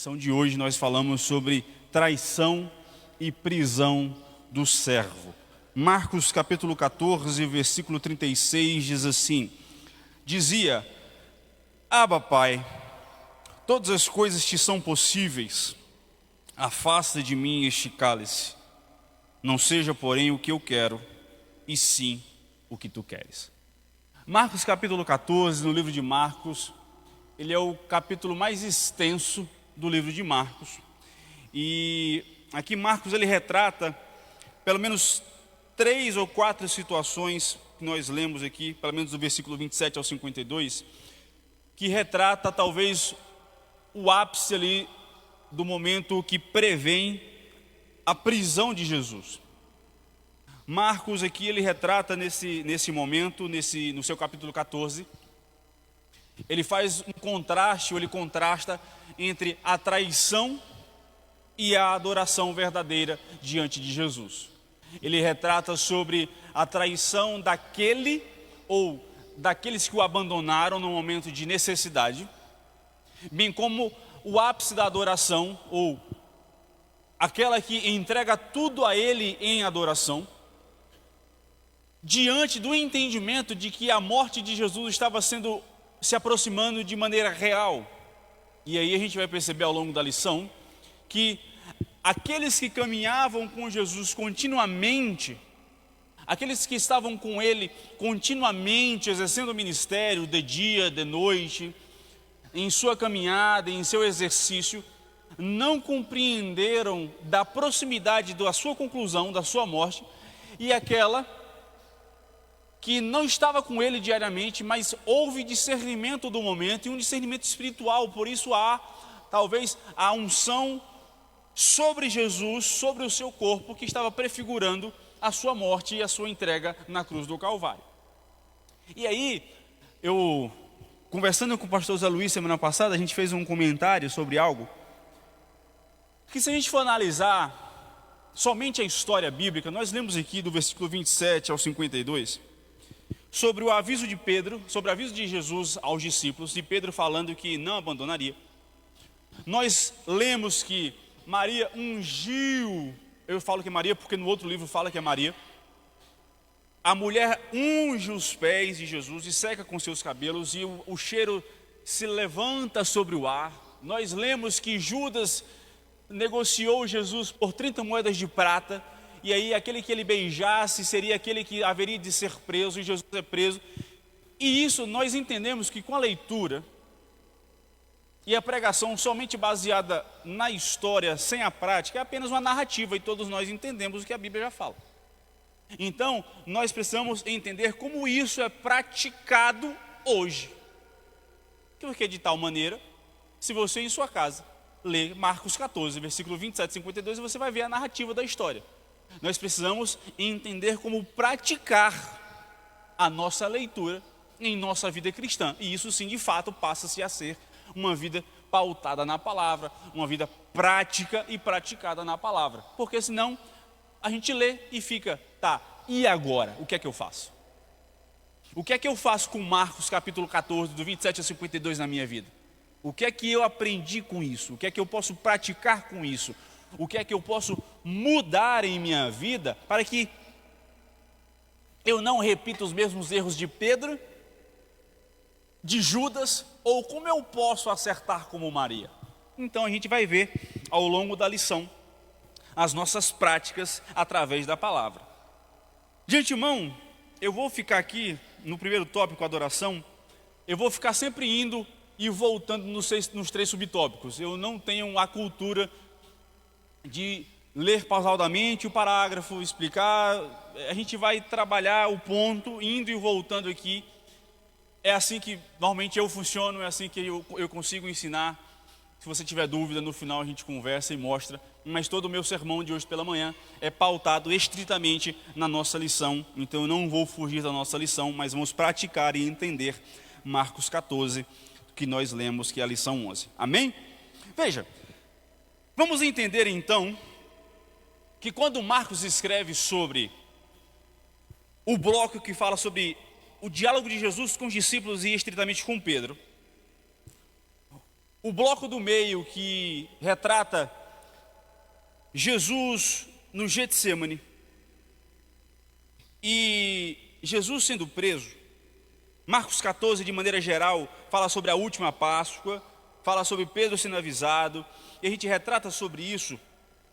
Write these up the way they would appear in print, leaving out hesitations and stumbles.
lição de hoje nós falamos sobre traição e prisão do servo. Marcos capítulo 14, versículo 36 diz assim: dizia: Abba, Pai, todas as coisas te são possíveis, afasta de mim este cálice, não seja porém o que eu quero, e sim o que tu queres. Marcos capítulo 14, no livro de Marcos, ele é o capítulo mais extenso do livro de Marcos. E aqui Marcos ele retrata pelo menos 3 ou 4 situações que nós lemos aqui, pelo menos do versículo 27 ao 52, que retrata talvez o ápice ali do momento que prevém a prisão de Jesus. Marcos aqui ele retrata nesse momento, no seu capítulo 14, ele faz um contraste, ou ele contrasta entre a traição e a adoração verdadeira diante de Jesus. Ele retrata sobre a traição daquele ou daqueles que o abandonaram no momento de necessidade, bem como o ápice da adoração, ou aquela que entrega tudo a ele em adoração, diante do entendimento de que a morte de Jesus estava se aproximando de maneira real. E aí a gente vai perceber ao longo da lição que aqueles que caminhavam com Jesus continuamente, aqueles que estavam com ele continuamente, exercendo o ministério de dia, de noite, em sua caminhada, em seu exercício, não compreenderam da proximidade da sua conclusão, da sua morte, e aquela que não estava com ele diariamente, mas houve discernimento do momento e um discernimento espiritual. Por isso há talvez a unção sobre Jesus, sobre o seu corpo, que estava prefigurando a sua morte e a sua entrega na cruz do Calvário. E aí, eu conversando com o pastor Zé Luiz semana passada, a gente fez um comentário sobre algo que, se a gente for analisar somente a história bíblica, nós lemos aqui do versículo 27 ao 52, sobre o aviso de Pedro, sobre o aviso de Jesus aos discípulos, e Pedro falando que não abandonaria. Nós lemos que Maria ungiu, eu falo que é Maria porque no outro livro fala que é Maria, a mulher unge os pés de Jesus e seca com seus cabelos, e o cheiro se levanta sobre o ar. Nós lemos que Judas negociou Jesus por 30 moedas de prata, e aí aquele que ele beijasse seria aquele que haveria de ser preso, e Jesus é preso. E isso nós entendemos que com a leitura e a pregação somente baseada na história, sem a prática, é apenas uma narrativa, e todos nós entendemos o que a Bíblia já fala. Então, nós precisamos entender como isso é praticado hoje. Porque de tal maneira, se você em sua casa ler Marcos 14, versículo 27 e 52, você vai ver a narrativa da história. Nós precisamos entender como praticar a nossa leitura em nossa vida cristã. E isso sim, de fato, passa-se a ser uma vida pautada na palavra, uma vida prática e praticada na palavra. Porque senão a gente lê e fica, tá, e agora? O que é que eu faço? O que é que eu faço com Marcos capítulo 14, do 27 a 52 na minha vida? O que é que eu aprendi com isso? O que é que eu posso praticar com isso? O que é que eu posso mudar em minha vida para que eu não repita os mesmos erros de Pedro, de Judas, ou como eu posso acertar como Maria? Então a gente vai ver ao longo da lição as nossas práticas através da palavra. De antemão, eu vou ficar aqui no primeiro tópico, adoração, eu vou ficar sempre indo e voltando nos 3 subtópicos. Eu não tenho a cultura de ler pausadamente o parágrafo, explicar. A gente vai trabalhar o ponto, indo e voltando aqui. É assim que normalmente eu funciono, é assim que eu consigo ensinar. Se você tiver dúvida, no final a gente conversa e mostra. Mas todo o meu sermão de hoje pela manhã é pautado estritamente na nossa lição. Então eu não vou fugir da nossa lição, mas vamos praticar e entender Marcos 14, que nós lemos, que é a lição 11. Amém? Veja, vamos entender então que quando Marcos escreve sobre o bloco que fala sobre o diálogo de Jesus com os discípulos e estritamente com Pedro, o bloco do meio que retrata Jesus no Getsêmani e Jesus sendo preso. Marcos 14, de maneira geral, fala sobre a última Páscoa, fala sobre Pedro sendo avisado, e a gente retrata sobre isso,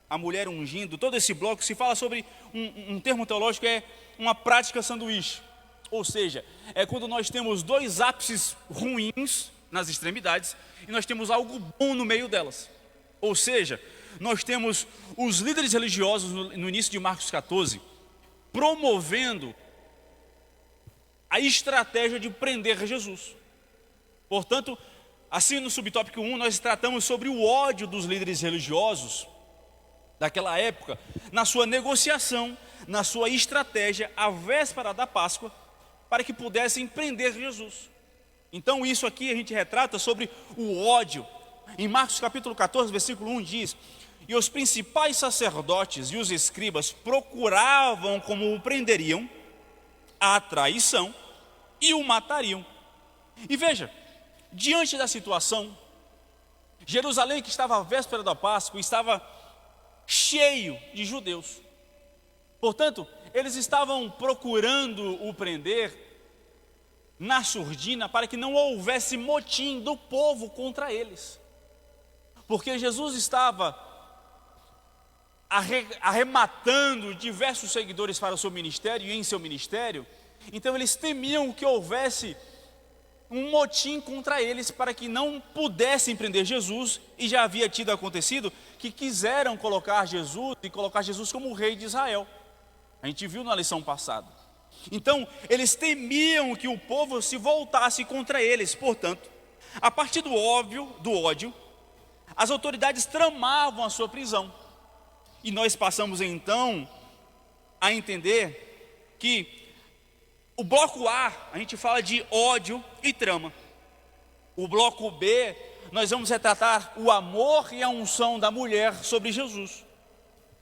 a mulher ungindo. Todo esse bloco se fala sobre um termo teológico, é uma prática sanduíche. Ou seja, é quando nós temos dois ápices ruins nas extremidades e nós temos algo bom no meio delas. Ou seja, nós temos os líderes religiosos no início de Marcos 14 promovendo a estratégia de prender Jesus. Portanto, assim no subtópico 1 nós tratamos sobre o ódio dos líderes religiosos daquela época, na sua negociação, na sua estratégia, à véspera da Páscoa, para que pudessem prender Jesus. Então isso aqui a gente retrata sobre o ódio. Em Marcos capítulo 14, versículo 1 diz: e os principais sacerdotes e os escribas procuravam como o prenderiam à traição e o matariam. E veja, diante da situação, Jerusalém, que estava à véspera da Páscoa, estava cheio de judeus. Portanto, eles estavam procurando o prender na surdina para que não houvesse motim do povo contra eles. Porque Jesus estava arrematando diversos seguidores para o seu ministério e em seu ministério. Então eles temiam que houvesse um motim contra eles para que não pudessem prender Jesus, e já havia tido acontecido que quiseram colocar Jesus como o rei de Israel. A gente viu na lição passada. Então, eles temiam que o povo se voltasse contra eles. Portanto, a partir do ódio, as autoridades tramavam a sua prisão. E nós passamos então a entender que o bloco A, a gente fala de ódio e trama. O bloco B, nós vamos retratar o amor e a unção da mulher sobre Jesus.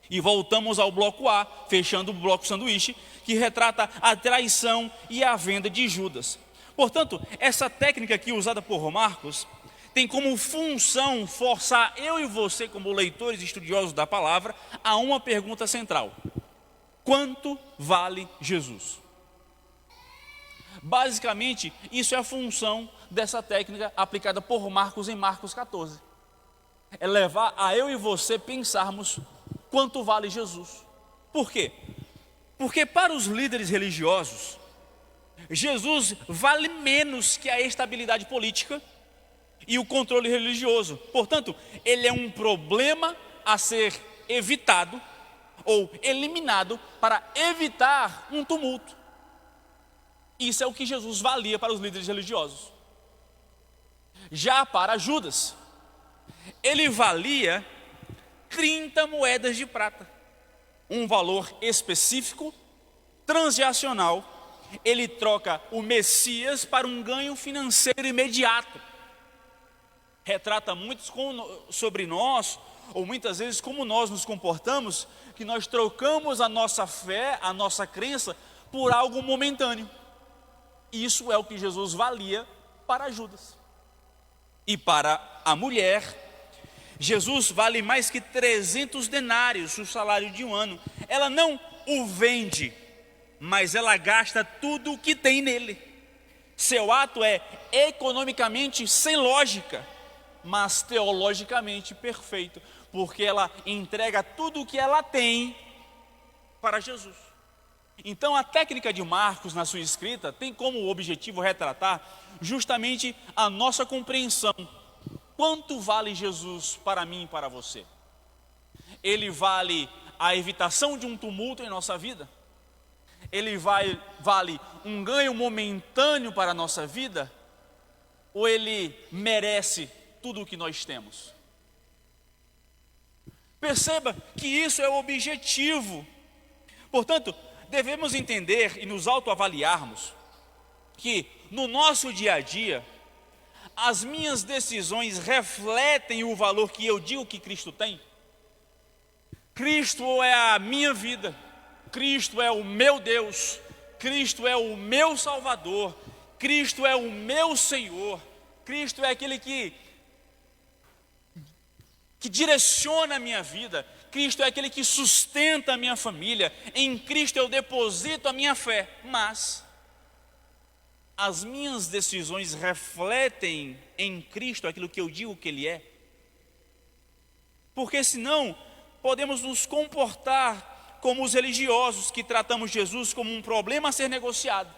E voltamos ao bloco A, fechando o bloco sanduíche, que retrata a traição e a venda de Judas. Portanto, essa técnica aqui usada por Marcos tem como função forçar eu e você, como leitores e estudiosos da palavra, a uma pergunta central: quanto vale Jesus? Basicamente, isso é a função dessa técnica aplicada por Marcos em Marcos 14. É levar a eu e você pensarmos quanto vale Jesus. Por quê? Porque para os líderes religiosos, Jesus vale menos que a estabilidade política e o controle religioso. Portanto, ele é um problema a ser evitado ou eliminado para evitar um tumulto. Isso é o que Jesus valia para os líderes religiosos. Já para Judas, ele valia 30 moedas de prata, um valor específico, transacional. Ele troca o Messias para um ganho financeiro imediato. Retrata muito sobre nós, ou muitas vezes como nós nos comportamos, que nós trocamos a nossa fé, a nossa crença, por algo momentâneo. Isso é o que Jesus valia para Judas. E para a mulher, Jesus vale mais que 300 denários, o salário de um ano. Ela não o vende, mas ela gasta tudo o que tem nele. Seu ato é economicamente sem lógica, mas teologicamente perfeito, porque ela entrega tudo o que ela tem para Jesus. Então a técnica de Marcos na sua escrita tem como objetivo retratar justamente a nossa compreensão. Quanto vale Jesus para mim e para você? Ele vale a evitação de um tumulto em nossa vida? Ele vale um ganho momentâneo para a nossa vida? Ou ele merece tudo o que nós temos? Perceba que isso é o objetivo. Portanto, devemos entender e nos autoavaliarmos que no nosso dia a dia, as minhas decisões refletem o valor que eu digo que Cristo tem. Cristo é a minha vida, Cristo é o meu Deus, Cristo é o meu Salvador, Cristo é o meu Senhor, Cristo é aquele que que direciona a minha vida. Cristo é aquele que sustenta a minha família. Em Cristo eu deposito a minha fé. Mas as minhas decisões refletem em Cristo aquilo que eu digo que Ele é? Porque senão podemos nos comportar como os religiosos que tratamos Jesus como um problema a ser negociado.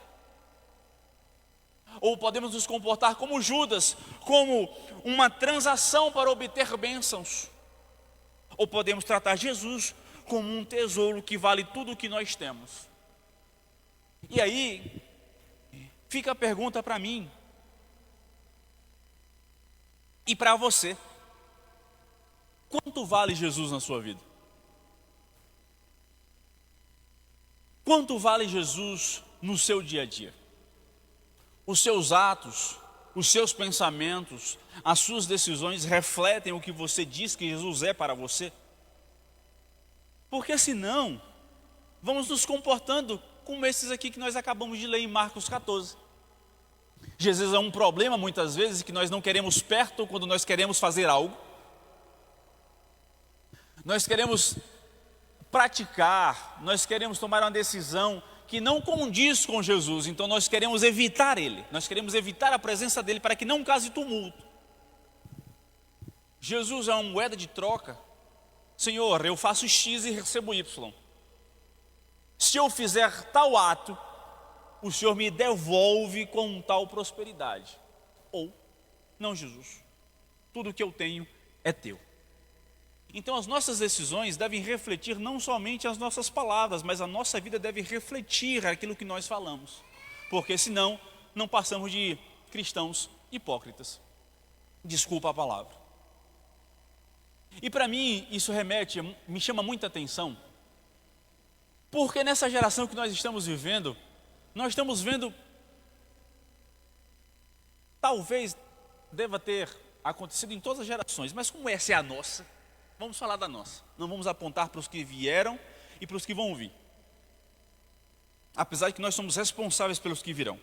Ou podemos nos comportar como Judas, como uma transação para obter bênçãos. Ou podemos tratar Jesus como um tesouro que vale tudo o que nós temos. E aí, fica a pergunta para mim e para você: quanto vale Jesus na sua vida? Quanto vale Jesus no seu dia a dia? Os seus atos, os seus pensamentos, as suas decisões refletem o que você diz que Jesus é para você? Porque senão, vamos nos comportando como esses aqui que nós acabamos de ler em Marcos 14. Jesus é um problema muitas vezes que nós não queremos perto quando nós queremos fazer algo. Nós queremos praticar, nós queremos tomar uma decisão que não condiz com Jesus, então nós queremos evitar Ele, nós queremos evitar a presença dEle para que não cause tumulto. Jesus é uma moeda de troca. Senhor, eu faço X e recebo Y. Se eu fizer tal ato, o Senhor me devolve com tal prosperidade. Ou, não, Jesus, tudo que eu tenho é teu. Então as nossas decisões devem refletir não somente as nossas palavras, mas a nossa vida deve refletir aquilo que nós falamos. Porque senão, não passamos de cristãos hipócritas. Desculpa a palavra. E para mim, isso me chama muita atenção, porque nessa geração que nós estamos vivendo, nós estamos vendo, talvez deva ter acontecido em todas as gerações, mas como essa é a nossa, vamos falar da nossa. Não vamos apontar para os que vieram e para os que vão vir. Apesar de que nós somos responsáveis pelos que virão.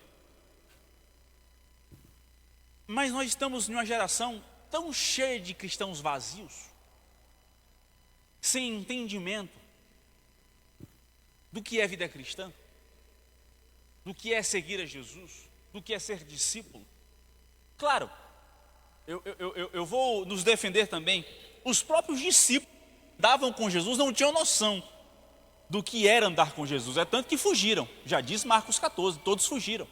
Mas nós estamos em uma geração tão cheia de cristãos vazios, sem entendimento do que é vida cristã, do que é seguir a Jesus, do que é ser discípulo. Claro, eu vou nos defender também. Os próprios discípulos que andavam com Jesus não tinham noção do que era andar com Jesus. É tanto que fugiram. Já diz Marcos 14, todos fugiram.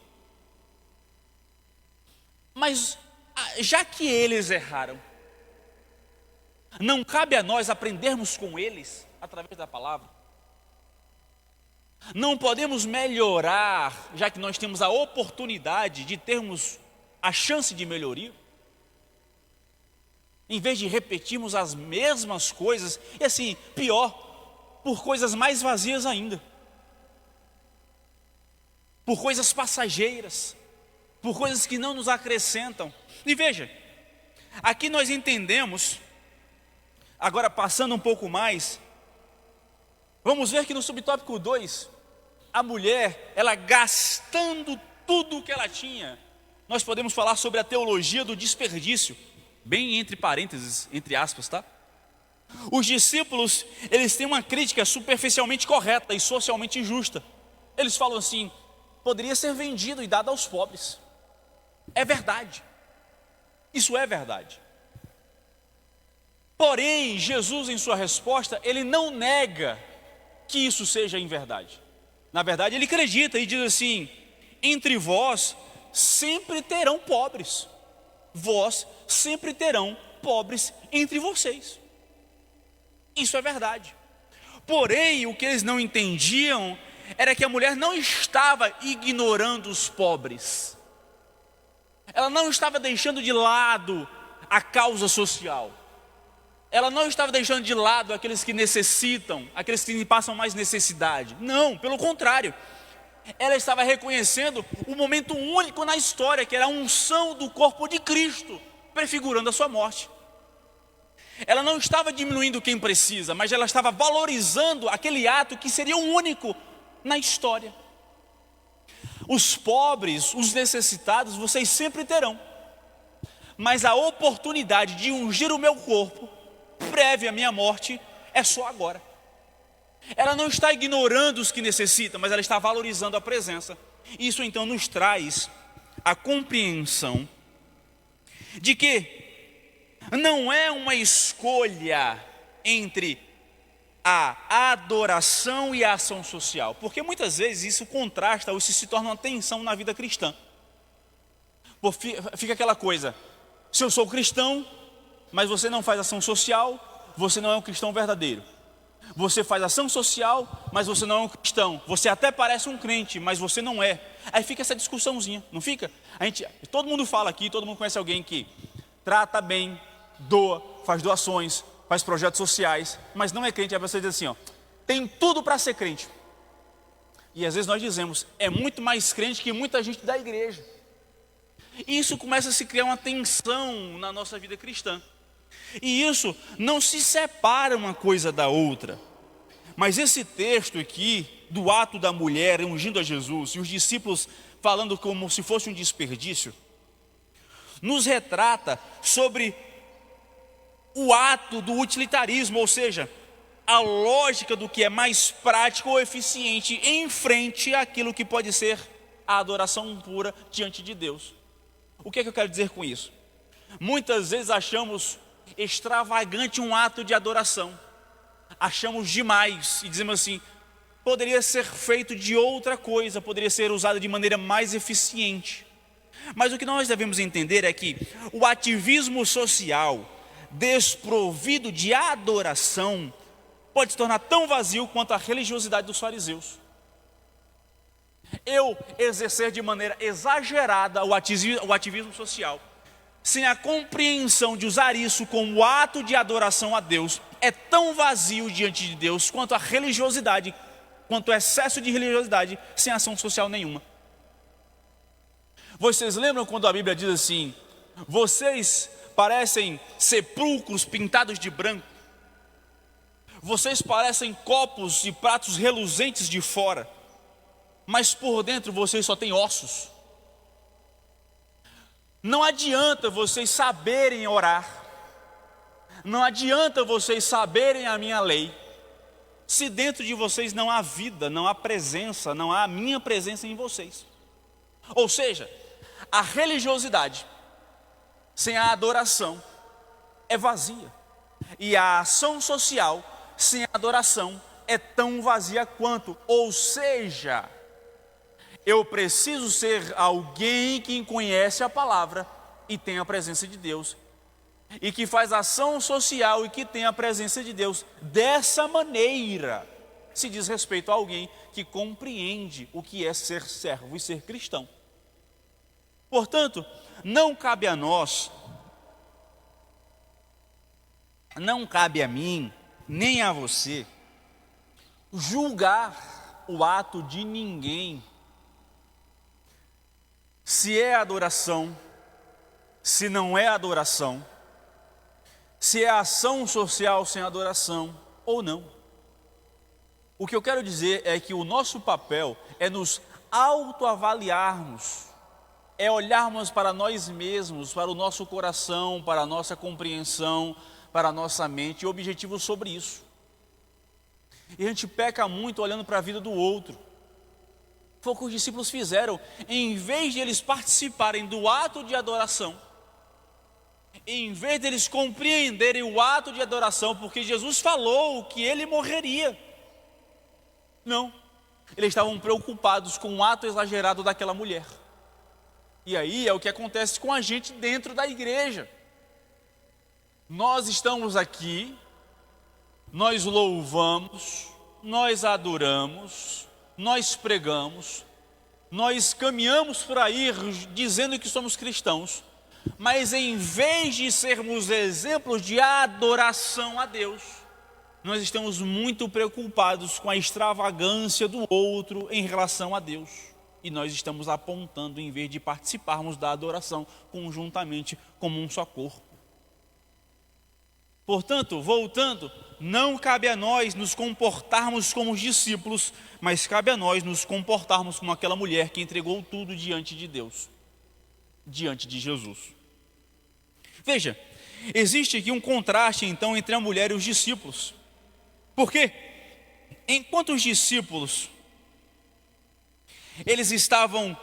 Mas já que eles erraram, não cabe a nós aprendermos com eles através da palavra? Não podemos melhorar, já que nós temos a oportunidade de termos a chance de melhoria? Em vez de repetirmos as mesmas coisas, e assim, pior, por coisas mais vazias ainda. Por coisas passageiras, por coisas que não nos acrescentam. E veja, aqui nós entendemos, agora passando um pouco mais, vamos ver que no subtópico 2, a mulher, ela gastando tudo o que ela tinha, nós podemos falar sobre a teologia do desperdício, bem entre parênteses, entre aspas, tá? Os discípulos, eles têm uma crítica superficialmente correta e socialmente injusta. Eles falam assim: poderia ser vendido e dado aos pobres. É verdade. Isso é verdade. Porém, Jesus, em sua resposta, ele não nega que isso seja em verdade. Na verdade, ele acredita e diz assim: entre vós sempre terão pobres. Vós sempre terão pobres entre vocês. Isso é verdade. Porém, o que eles não entendiam era que a mulher não estava ignorando os pobres. Ela não estava deixando de lado a causa social. Ela não estava deixando de lado aqueles que necessitam, aqueles que passam mais necessidade. Não, pelo contrário. Ela estava reconhecendo o momento único na história, que era a unção do corpo de Cristo, prefigurando a sua morte. Ela não estava diminuindo quem precisa, mas ela estava valorizando aquele ato que seria o único na história. Os pobres, os necessitados, vocês sempre terão. Mas a oportunidade de ungir o meu corpo prévia à minha morte é só agora. Ela não está ignorando os que necessitam, mas ela está valorizando a presença. Isso então nos traz a compreensão de que não é uma escolha entre a adoração e a ação social, porque muitas vezes isso contrasta ou isso se torna uma tensão na vida cristã. Fica aquela coisa, se eu sou cristão, mas você não faz ação social, você não é um cristão verdadeiro. Você faz ação social, mas você não é um cristão. Você até parece um crente, mas você não é. Aí fica essa discussãozinha, não fica? Todo mundo fala aqui, todo mundo conhece alguém que trata bem, doa, faz doações, faz projetos sociais, mas não é crente. Aí você diz assim, tem tudo para ser crente. E às vezes nós dizemos, é muito mais crente que muita gente da igreja. E isso começa a se criar uma tensão na nossa vida cristã. E isso não se separa uma coisa da outra. Mas esse texto aqui, do ato da mulher ungindo a Jesus, e os discípulos falando como se fosse um desperdício, nos retrata sobre o ato do utilitarismo, ou seja, a lógica do que é mais prático ou eficiente em frente àquilo que pode ser a adoração pura diante de Deus. O que é que eu quero dizer com isso? Muitas vezes achamos extravagante um ato de adoração, achamos demais e dizemos assim, poderia ser feito de outra coisa, poderia ser usado de maneira mais eficiente. Mas o que nós devemos entender é que o ativismo social desprovido de adoração pode se tornar tão vazio quanto a religiosidade dos fariseus. Eu exercer de maneira exagerada o ativismo social, sem a compreensão de usar isso como ato de adoração a Deus, é tão vazio diante de Deus quanto a religiosidade, quanto o excesso de religiosidade sem ação social nenhuma. Vocês lembram quando a Bíblia diz assim, vocês parecem sepulcros pintados de branco, vocês parecem copos e pratos reluzentes de fora, mas por dentro vocês só têm ossos. Não adianta vocês saberem orar, não adianta vocês saberem a minha lei, se dentro de vocês não há vida, não há presença, não há a minha presença em vocês. Ou seja, a religiosidade sem a adoração é vazia, e a ação social sem a adoração é tão vazia quanto. Ou seja, eu preciso ser alguém que conhece a palavra e tem a presença de Deus, e que faz ação social e que tem a presença de Deus. Dessa maneira se diz respeito a alguém que compreende o que é ser servo e ser cristão. Portanto, não cabe a nós, não cabe a mim, nem a você, julgar o ato de ninguém, se é adoração, se não é adoração, se é ação social sem adoração ou não. O que eu quero dizer é que o nosso papel é nos autoavaliarmos, é olharmos para nós mesmos, para o nosso coração, para a nossa compreensão, para a nossa mente, e objetivos sobre isso. E a gente peca muito olhando para a vida do outro. Foi o que os discípulos fizeram. Em vez de eles participarem do ato de adoração, em vez de eles compreenderem o ato de adoração, porque Jesus falou que ele morreria, não, eles estavam preocupados com o ato exagerado daquela mulher. E aí é o que acontece com a gente dentro da igreja. Nós estamos aqui, nós louvamos, nós adoramos, nós pregamos, nós caminhamos por aí dizendo que somos cristãos, mas em vez de sermos exemplos de adoração a Deus, nós estamos muito preocupados com a extravagância do outro em relação a Deus. E nós estamos apontando em vez de participarmos da adoração conjuntamente como um só corpo. Portanto, voltando, não cabe a nós nos comportarmos como os discípulos, mas cabe a nós nos comportarmos como aquela mulher que entregou tudo diante de Deus, diante de Jesus. Veja, Existe aqui um contraste, então, entre a mulher e os discípulos. Por quê? Enquanto os discípulos, eles estavam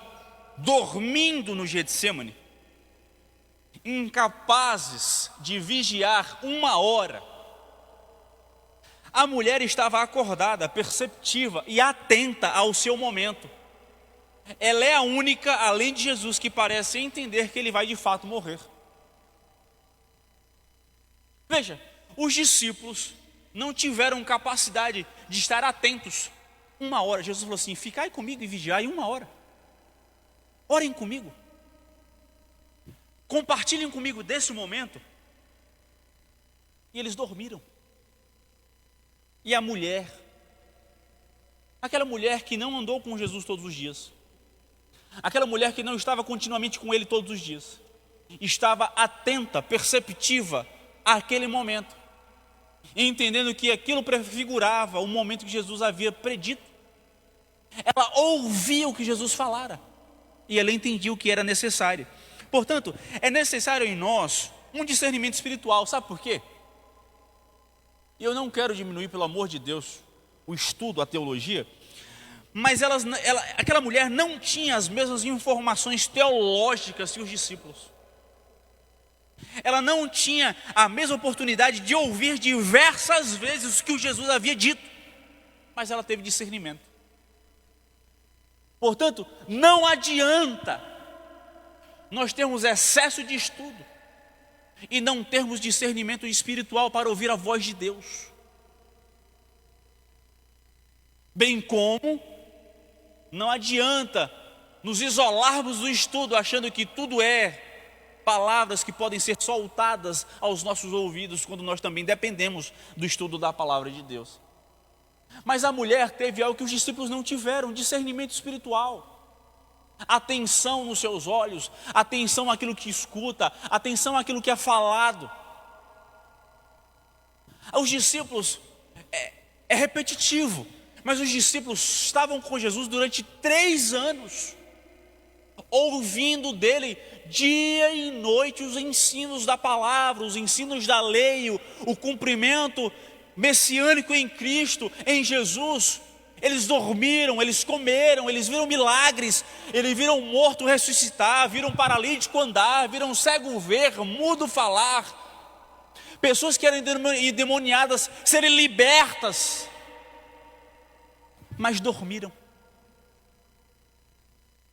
dormindo no Getsêmani, incapazes de vigiar 1 hora, a mulher estava acordada, perceptiva e atenta ao seu momento. Ela é a única, além de Jesus, que parece entender que ele vai de fato morrer. Veja, os discípulos não tiveram capacidade de estar atentos 1 hora. Jesus falou assim: ficai comigo e vigiai 1 hora. Orem comigo. Compartilhem comigo desse momento. E eles dormiram. E a mulher, aquela mulher que não andou com Jesus todos os dias, aquela mulher que não estava continuamente com ele todos os dias, estava atenta, perceptiva àquele momento, entendendo que aquilo prefigurava o momento que Jesus havia predito. Ela ouvia o que Jesus falara e ela entendia o que era necessário. Portanto, é necessário em nós um discernimento espiritual. Sabe por quê? Eu não quero diminuir, pelo amor de Deus, o estudo, a teologia, mas aquela mulher não tinha as mesmas informações teológicas que os discípulos. Ela não tinha a mesma oportunidade de ouvir diversas vezes o que o Jesus havia dito, mas ela teve discernimento. Portanto, não adianta nós termos excesso de estudo e não termos discernimento espiritual para ouvir a voz de Deus. Bem como não adianta nos isolarmos do estudo achando que tudo é palavras que podem ser soltadas aos nossos ouvidos, quando nós também dependemos do estudo da palavra de Deus. Mas a mulher teve algo que os discípulos não tiveram: discernimento espiritual. Atenção nos seus olhos, atenção àquilo que escuta, atenção àquilo que é falado. Os discípulos, é repetitivo, mas os discípulos estavam com Jesus durante 3 anos, ouvindo dele dia e noite os ensinos da palavra, os ensinos da lei, o cumprimento messiânico em Cristo, em Jesus. Eles dormiram, eles comeram, eles viram milagres, eles viram morto ressuscitar, viram paralítico andar, viram cego ver, mudo falar, pessoas que eram endemoniadas serem libertas, mas dormiram.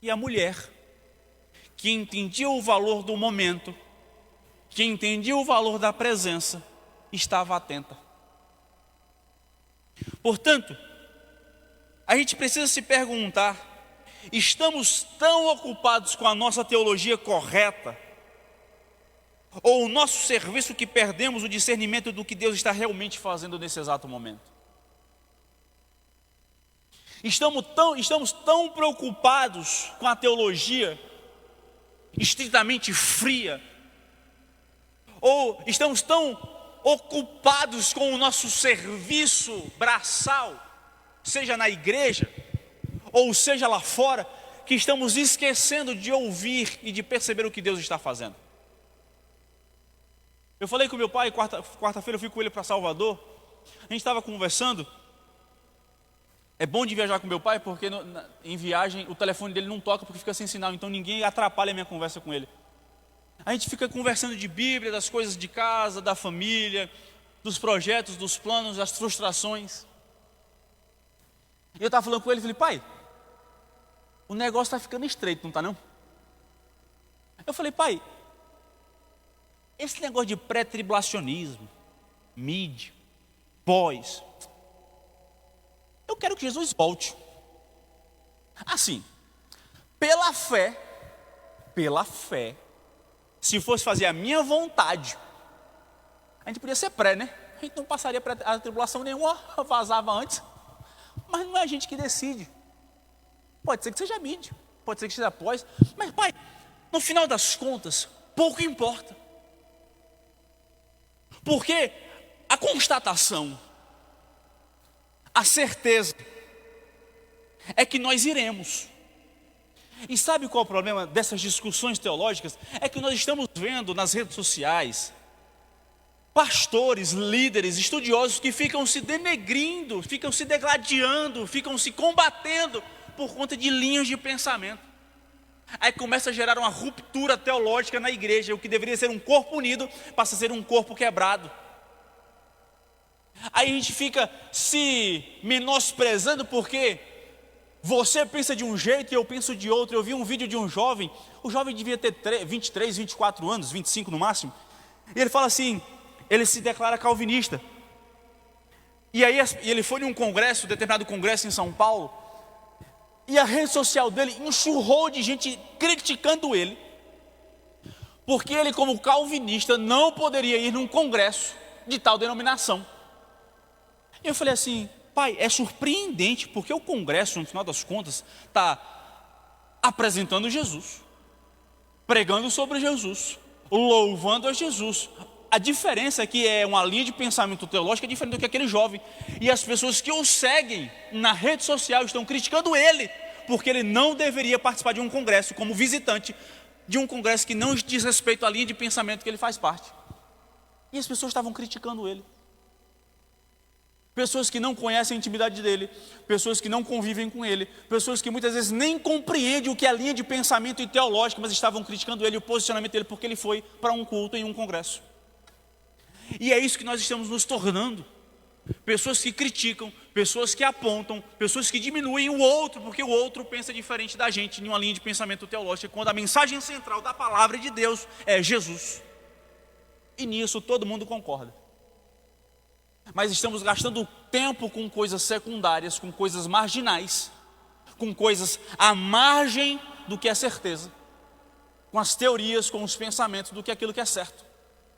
E a mulher, que entendia o valor do momento, que entendia o valor da presença, estava atenta. Portanto, a gente precisa se perguntar: estamos tão ocupados com a nossa teologia correta, ou o nosso serviço, que perdemos o discernimento do que Deus está realmente fazendo nesse exato momento? Estamos tão preocupados com a teologia estritamente fria, ou estamos tão ocupados com o nosso serviço braçal, seja na igreja, ou seja lá fora, que estamos esquecendo de ouvir e de perceber o que Deus está fazendo. Eu falei com meu pai, quarta-feira eu fui com ele para Salvador, a gente estava conversando. É bom de viajar com meu pai, porque em viagem o telefone dele não toca porque fica sem sinal, então ninguém atrapalha a minha conversa com ele. A gente fica conversando de Bíblia, das coisas de casa, da família, dos projetos, dos planos, das frustrações. E eu estava falando com ele, falei: pai, o negócio está ficando estreito, não está não? Eu falei: pai, esse negócio de pré-tribulacionismo, mid, pós, eu quero que Jesus volte. Assim, pela fé, se fosse fazer a minha vontade, a gente podia ser pré, né? A gente não passaria a tribulação nenhuma, vazava antes. Mas não é a gente que decide. Pode ser que seja mídia, pode ser que seja pós, mas pai, no final das contas, pouco importa. Porque a constatação, a certeza é que nós iremos. E sabe qual é o problema dessas discussões teológicas? É que nós estamos vendo nas redes sociais pastores, líderes, estudiosos que ficam se denegrindo, ficam se degladiando, ficam se combatendo por conta de linhas de pensamento. Aí começa a gerar uma ruptura teológica na igreja. O que deveria ser um corpo unido passa a ser um corpo quebrado. Aí a gente fica se menosprezando porque você pensa de um jeito e eu penso de outro. Eu vi um vídeo de um jovem, o jovem devia ter 23, 24 anos, 25 no máximo. E ele fala assim, ele se declara calvinista. E aí ele foi num congresso, determinado congresso em São Paulo, e a rede social dele enxurrou de gente criticando ele, porque ele, como calvinista, não poderia ir num congresso de tal denominação. E eu falei assim, pai, é surpreendente, porque o congresso, no final das contas, está apresentando Jesus, pregando sobre Jesus, louvando a Jesus. A diferença é que é uma linha de pensamento teológico diferente do que aquele jovem. E as pessoas que o seguem na rede social estão criticando ele, porque ele não deveria participar de um congresso como visitante, de um congresso que não diz respeito à linha de pensamento que ele faz parte. E as pessoas estavam criticando ele. Pessoas que não conhecem a intimidade dele, pessoas que não convivem com ele, pessoas que muitas vezes nem compreendem o que é a linha de pensamento e teológica, mas estavam criticando ele, o posicionamento dele, porque ele foi para um culto em um congresso. E é isso que nós estamos nos tornando. Pessoas que criticam, pessoas que apontam, pessoas que diminuem o outro, porque o outro pensa diferente da gente em uma linha de pensamento teológico, quando a mensagem central da palavra de Deus é Jesus. E nisso todo mundo concorda. Mas estamos gastando tempo com coisas secundárias, com coisas marginais, com coisas à margem do que é certeza, com as teorias, com os pensamentos do que é aquilo que é certo.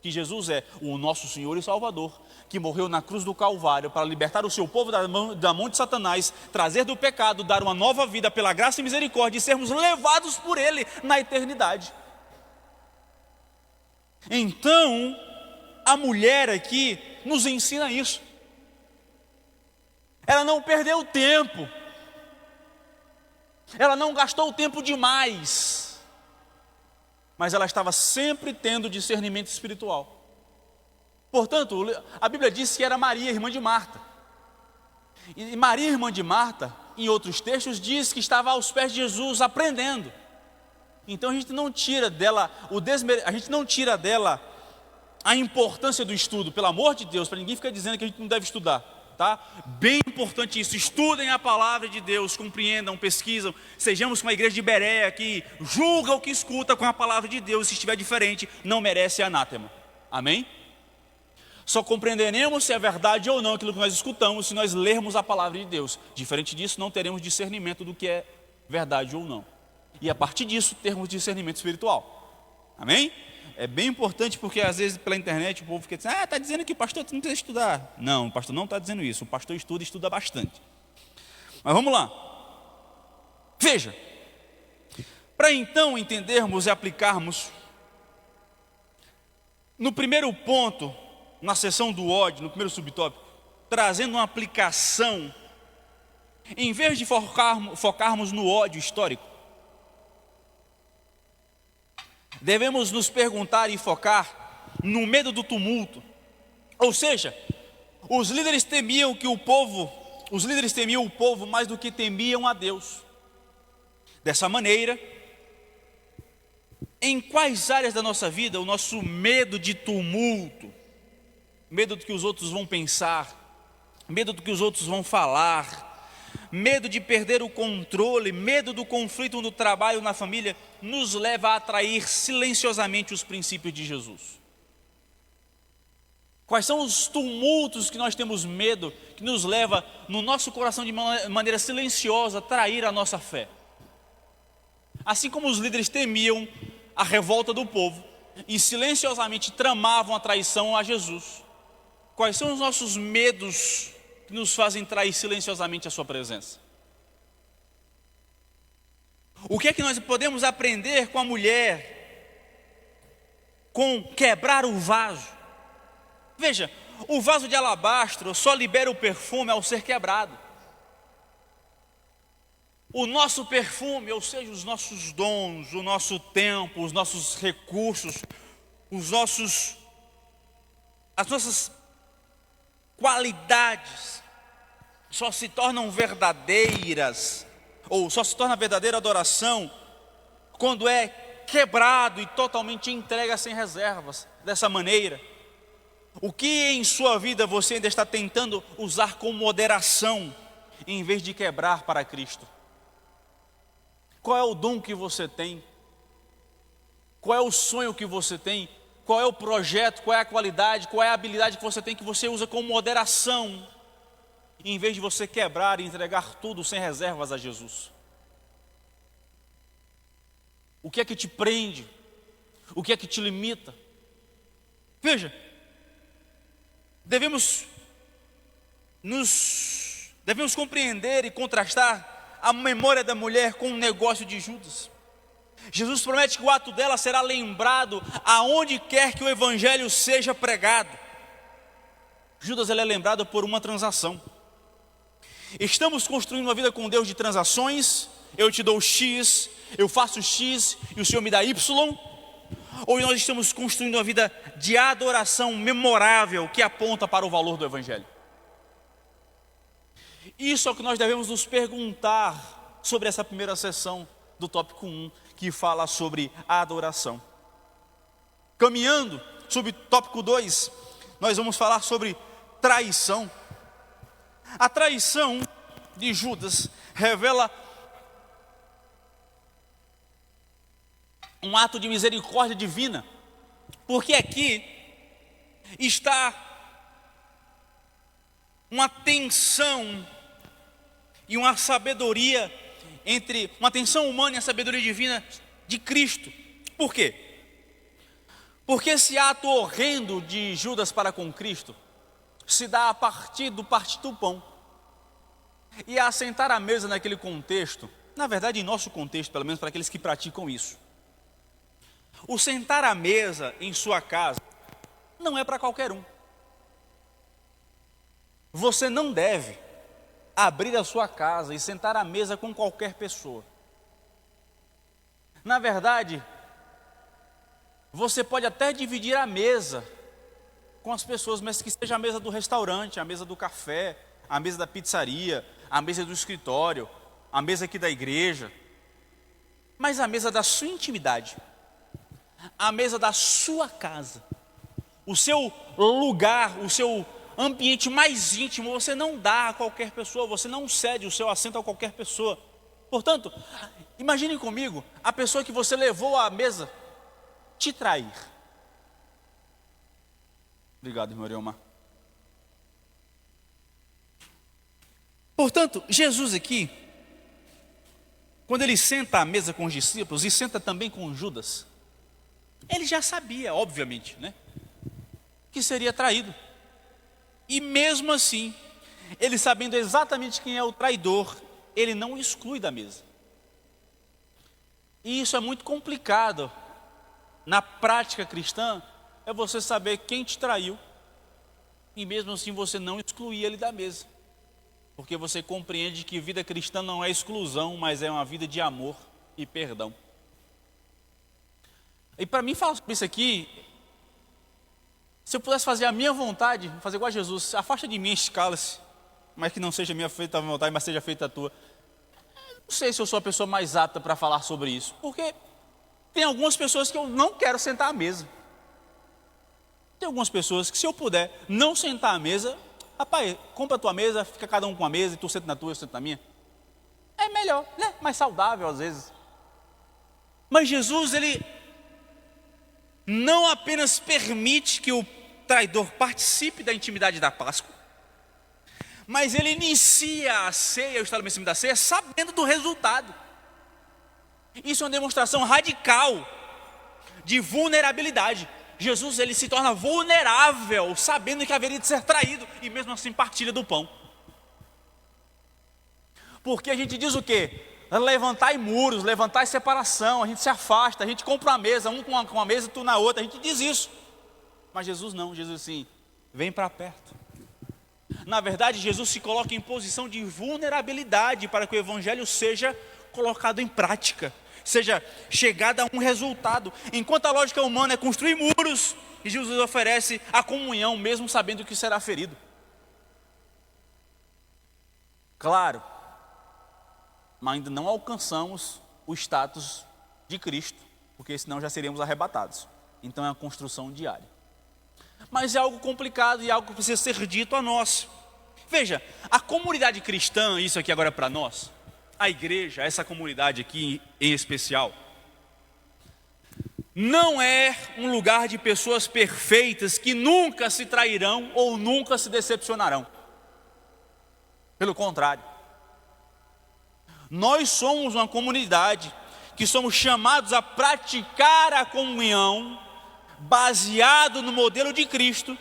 Que Jesus é o nosso Senhor e Salvador, que morreu na cruz do Calvário para libertar o seu povo da mão de Satanás, trazer do pecado, dar uma nova vida pela graça e misericórdia e sermos levados por Ele na eternidade. Então, a mulher aqui nos ensina isso. Ela não perdeu tempo, ela não gastou tempo demais, mas ela estava sempre tendo discernimento espiritual. Portanto, a Bíblia diz que era Maria, irmã de Marta. E Maria, irmã de Marta, em outros textos, diz que estava aos pés de Jesus aprendendo. Então a gente não tira dela a importância do estudo, pelo amor de Deus, para ninguém ficar dizendo que a gente não deve estudar, tá? Bem importante isso, estudem a palavra de Deus, compreendam, pesquisam, sejamos como a igreja de Bereia, que julga o que escuta com a palavra de Deus, se estiver diferente, não merece anátema, amém? Só compreenderemos se é verdade ou não aquilo que nós escutamos, se nós lermos a palavra de Deus. Diferente disso, não teremos discernimento do que é verdade ou não, e a partir disso, termos discernimento espiritual, amém? É bem importante porque às vezes pela internet o povo fica dizendo, está dizendo que o pastor não precisa estudar. Não, o pastor não está dizendo isso, o pastor estuda bastante. Mas vamos lá. Veja, para então entendermos e aplicarmos, no primeiro ponto, na seção do ódio, no primeiro subtópico, trazendo uma aplicação, em vez de focarmos no ódio histórico, devemos nos perguntar e focar no medo do tumulto. Ou seja, os líderes temiam o povo mais do que temiam a Deus. Dessa maneira, em quais áreas da nossa vida o nosso medo de tumulto, medo do que os outros vão pensar, medo do que os outros vão falar, medo de perder o controle, medo do conflito no trabalho, na família, nos leva a atrair silenciosamente os princípios de Jesus? Quais são os tumultos que nós temos medo, que nos leva no nosso coração de maneira silenciosa a trair a nossa fé? Assim como os líderes temiam a revolta do povo e silenciosamente tramavam a traição a Jesus, quais são os nossos medos que nos fazem trair silenciosamente a sua presença? O que é que nós podemos aprender com a mulher, com quebrar o vaso? Veja, o vaso de alabastro só libera o perfume ao ser quebrado. O nosso perfume, ou seja, os nossos dons, o nosso tempo, os nossos recursos, as nossas qualidades só se tornam verdadeiras, ou só se torna verdadeira adoração, quando é quebrado e totalmente entregue sem reservas, dessa maneira. O que em sua vida você ainda está tentando usar com moderação, em vez de quebrar para Cristo? Qual é o dom que você tem? Qual é o sonho que você tem? Qual é o projeto? Qual é a qualidade? Qual é a habilidade que você tem que você usa com moderação, em vez de você quebrar e entregar tudo sem reservas a Jesus? O que é que te prende? O que é que te limita? Veja, devemos compreender e contrastar a memória da mulher com o negócio de Judas. Jesus promete que o ato dela será lembrado aonde quer que o evangelho seja pregado. Judas, ele é lembrado por uma transação. Estamos construindo uma vida com Deus de transações. Eu te dou X, eu faço X e o Senhor me dá Y. Ou nós estamos construindo uma vida de adoração memorável que aponta para o valor do evangelho? Isso é o que nós devemos nos perguntar sobre essa primeira sessão do tópico 1, que fala sobre a adoração. Caminhando sobre o tópico 2, nós vamos falar sobre traição. A traição de Judas revela um ato de misericórdia divina, porque aqui está uma tensão e uma sabedoria entre uma tensão humana e a sabedoria divina de Cristo. Por quê? Porque esse ato horrendo de Judas para com Cristo se dá a partir do partir do pão. E a sentar à mesa naquele contexto, na verdade em nosso contexto, pelo menos para aqueles que praticam isso, o sentar à mesa em sua casa não é para qualquer um. Você não deve abrir a sua casa e sentar à mesa com qualquer pessoa. Na verdade, você pode até dividir a mesa com as pessoas, mas que seja a mesa do restaurante, a mesa do café, a mesa da pizzaria, a mesa do escritório, a mesa aqui da igreja, mas a mesa da sua intimidade, a mesa da sua casa, o seu lugar, o seu ambiente mais íntimo, você não dá a qualquer pessoa, você não cede o seu assento a qualquer pessoa. Portanto, imagine comigo a pessoa que você levou à mesa te trair. Obrigado, irmão Ariomar. Portanto, Jesus aqui, quando ele senta à mesa com os discípulos e senta também com Judas, ele já sabia, obviamente, né, que seria traído. E mesmo assim, ele sabendo exatamente quem é o traidor, ele não o exclui da mesa. E isso é muito complicado. Na prática cristã, é você saber quem te traiu, e mesmo assim você não excluir ele da mesa. Porque você compreende que vida cristã não é exclusão, mas é uma vida de amor e perdão. E para mim falar sobre isso aqui, se eu pudesse fazer a minha vontade, fazer igual a Jesus, afasta de mim, escala-se, mas que não seja minha feita a vontade, mas seja feita a tua. Não sei se eu sou a pessoa mais apta para falar sobre isso, porque tem algumas pessoas que eu não quero sentar à mesa. Tem algumas pessoas que, se eu puder não sentar à mesa, rapaz, compra a tua mesa, fica cada um com a mesa, e tu senta na tua, eu sento na minha. É melhor, né? Mais saudável às vezes. Mas Jesus, ele não apenas permite que o traidor participe da intimidade da Páscoa, mas ele inicia a ceia, o estabelecimento da ceia, sabendo do resultado. Isso é uma demonstração radical de vulnerabilidade. Jesus, ele se torna vulnerável, sabendo que haveria de ser traído, e mesmo assim partilha do pão. Porque a gente diz o quê? Levantai muros, levantai separação, a gente se afasta, a gente compra uma mesa, um com uma mesa e tu na outra, a gente diz isso. Mas Jesus não, Jesus assim, vem para perto. Na verdade, Jesus se coloca em posição de vulnerabilidade para que o evangelho seja colocado em prática, seja chegada a um resultado. Enquanto a lógica humana é construir muros, e Jesus oferece a comunhão, mesmo sabendo que será ferido. Claro, mas ainda não alcançamos o status de Cristo, porque senão já seríamos arrebatados. Então é uma construção diária. Mas é algo complicado e algo que precisa ser dito a nós. Veja, a comunidade cristã, isso aqui agora é para nós, a igreja, essa comunidade aqui em especial, não é um lugar de pessoas perfeitas que nunca se trairão ou nunca se decepcionarão. Pelo contrário, nós somos uma comunidade que somos chamados a praticar a comunhão baseado no modelo de Cristo,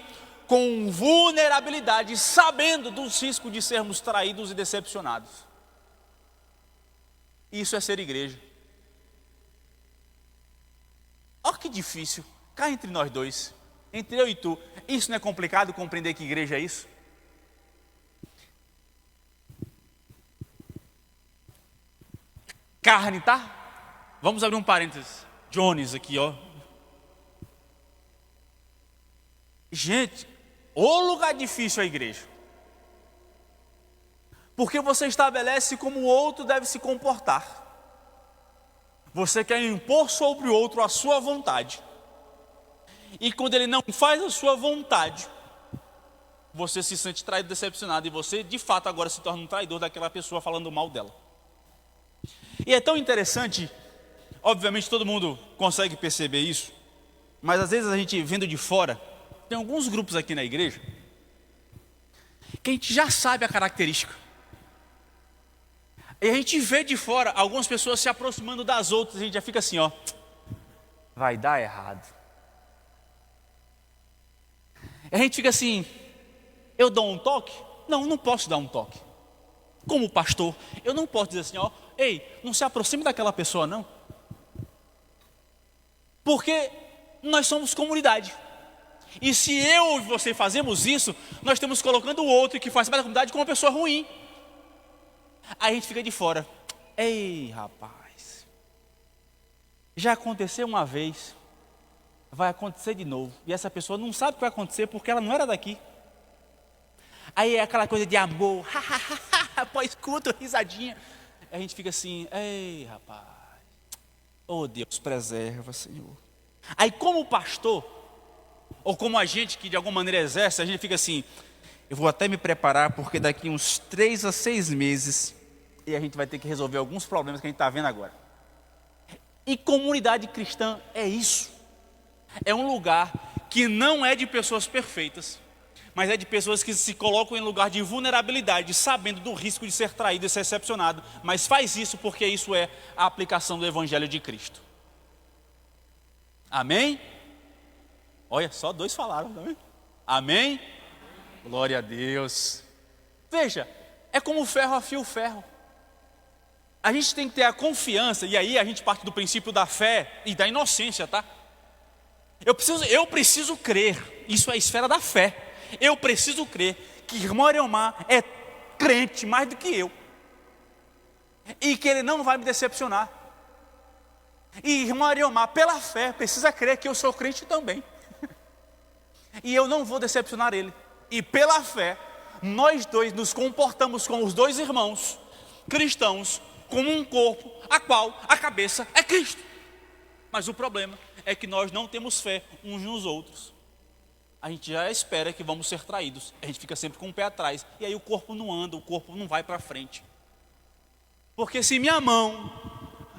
com vulnerabilidade, sabendo dos riscos de sermos traídos e decepcionados. Isso é ser igreja. Olha que difícil, cá entre nós dois, entre eu e tu, isso não é complicado compreender que igreja é isso? Carne, tá? Vamos abrir um parênteses. Jones aqui, ó. Gente, o lugar difícil é a igreja. Porque você estabelece como o outro deve se comportar. Você quer impor sobre o outro a sua vontade. E quando ele não faz a sua vontade, você se sente traído, decepcionado. E você, de fato, agora se torna um traidor daquela pessoa falando mal dela. E é tão interessante, obviamente todo mundo consegue perceber isso, mas às vezes a gente vendo de fora, tem alguns grupos aqui na igreja, que a gente já sabe a característica. E a gente vê de fora algumas pessoas se aproximando das outras, e a gente já fica assim, ó, vai dar errado. E a gente fica assim, eu dou um toque? Não, não posso dar um toque. Como pastor, eu não posso dizer assim, ó, ei, não se aproxime daquela pessoa não. Porque nós somos comunidade. E se eu e você fazemos isso, nós estamos colocando o outro que faz parte da comunidade como uma pessoa ruim. Aí a gente fica de fora. Ei, rapaz, já aconteceu uma vez, vai acontecer de novo. E essa pessoa não sabe o que vai acontecer porque ela não era daqui. Aí é aquela coisa de amor, pô, escuta, risadinha. A gente fica assim, ei, rapaz, oh Deus, preserva, Senhor. Aí como pastor, ou como a gente que de alguma maneira exerce, a gente fica assim, eu vou até me preparar, porque daqui uns 3 a 6 meses, e a gente vai ter que resolver alguns problemas que a gente está vendo agora. E comunidade cristã é isso. É um lugar que não é de pessoas perfeitas, mas é de pessoas que se colocam em lugar de vulnerabilidade, sabendo do risco de ser traído e ser decepcionado, mas faz isso porque isso é a aplicação do Evangelho de Cristo. Amém? Olha, só 2 falaram também. Amém? Glória a Deus. Veja, é como ferro afia o ferro. A gente tem que ter a confiança, e aí a gente parte do princípio da fé e da inocência, tá? Eu preciso crer, isso é a esfera da fé. Eu preciso crer que irmão Ariomar é crente mais do que eu. E que ele não vai me decepcionar. E irmão Ariomar, pela fé, precisa crer que eu sou crente também. E eu não vou decepcionar ele. E pela fé, nós dois nos comportamos como os 2 irmãos cristãos, como um corpo, a qual a cabeça é Cristo. Mas o problema é que nós não temos fé uns nos outros. A gente já espera que vamos ser traídos. A gente fica sempre com o pé atrás. E aí o corpo não anda, o corpo não vai para frente. Porque se minha mão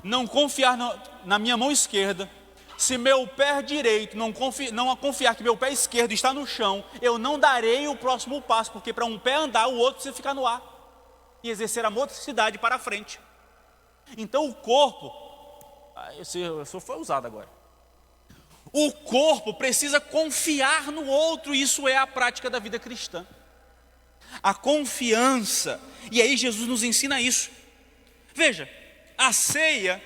não confiar na minha mão esquerda, se meu pé direito não confiar que meu pé esquerdo está no chão, eu não darei o próximo passo. Porque para um pé andar, o outro precisa ficar no ar. E exercer a motricidade para frente. Então o corpo, esse foi usado agora. O corpo precisa confiar no outro, isso é a prática da vida cristã. A confiança, e aí Jesus nos ensina isso. Veja, a ceia,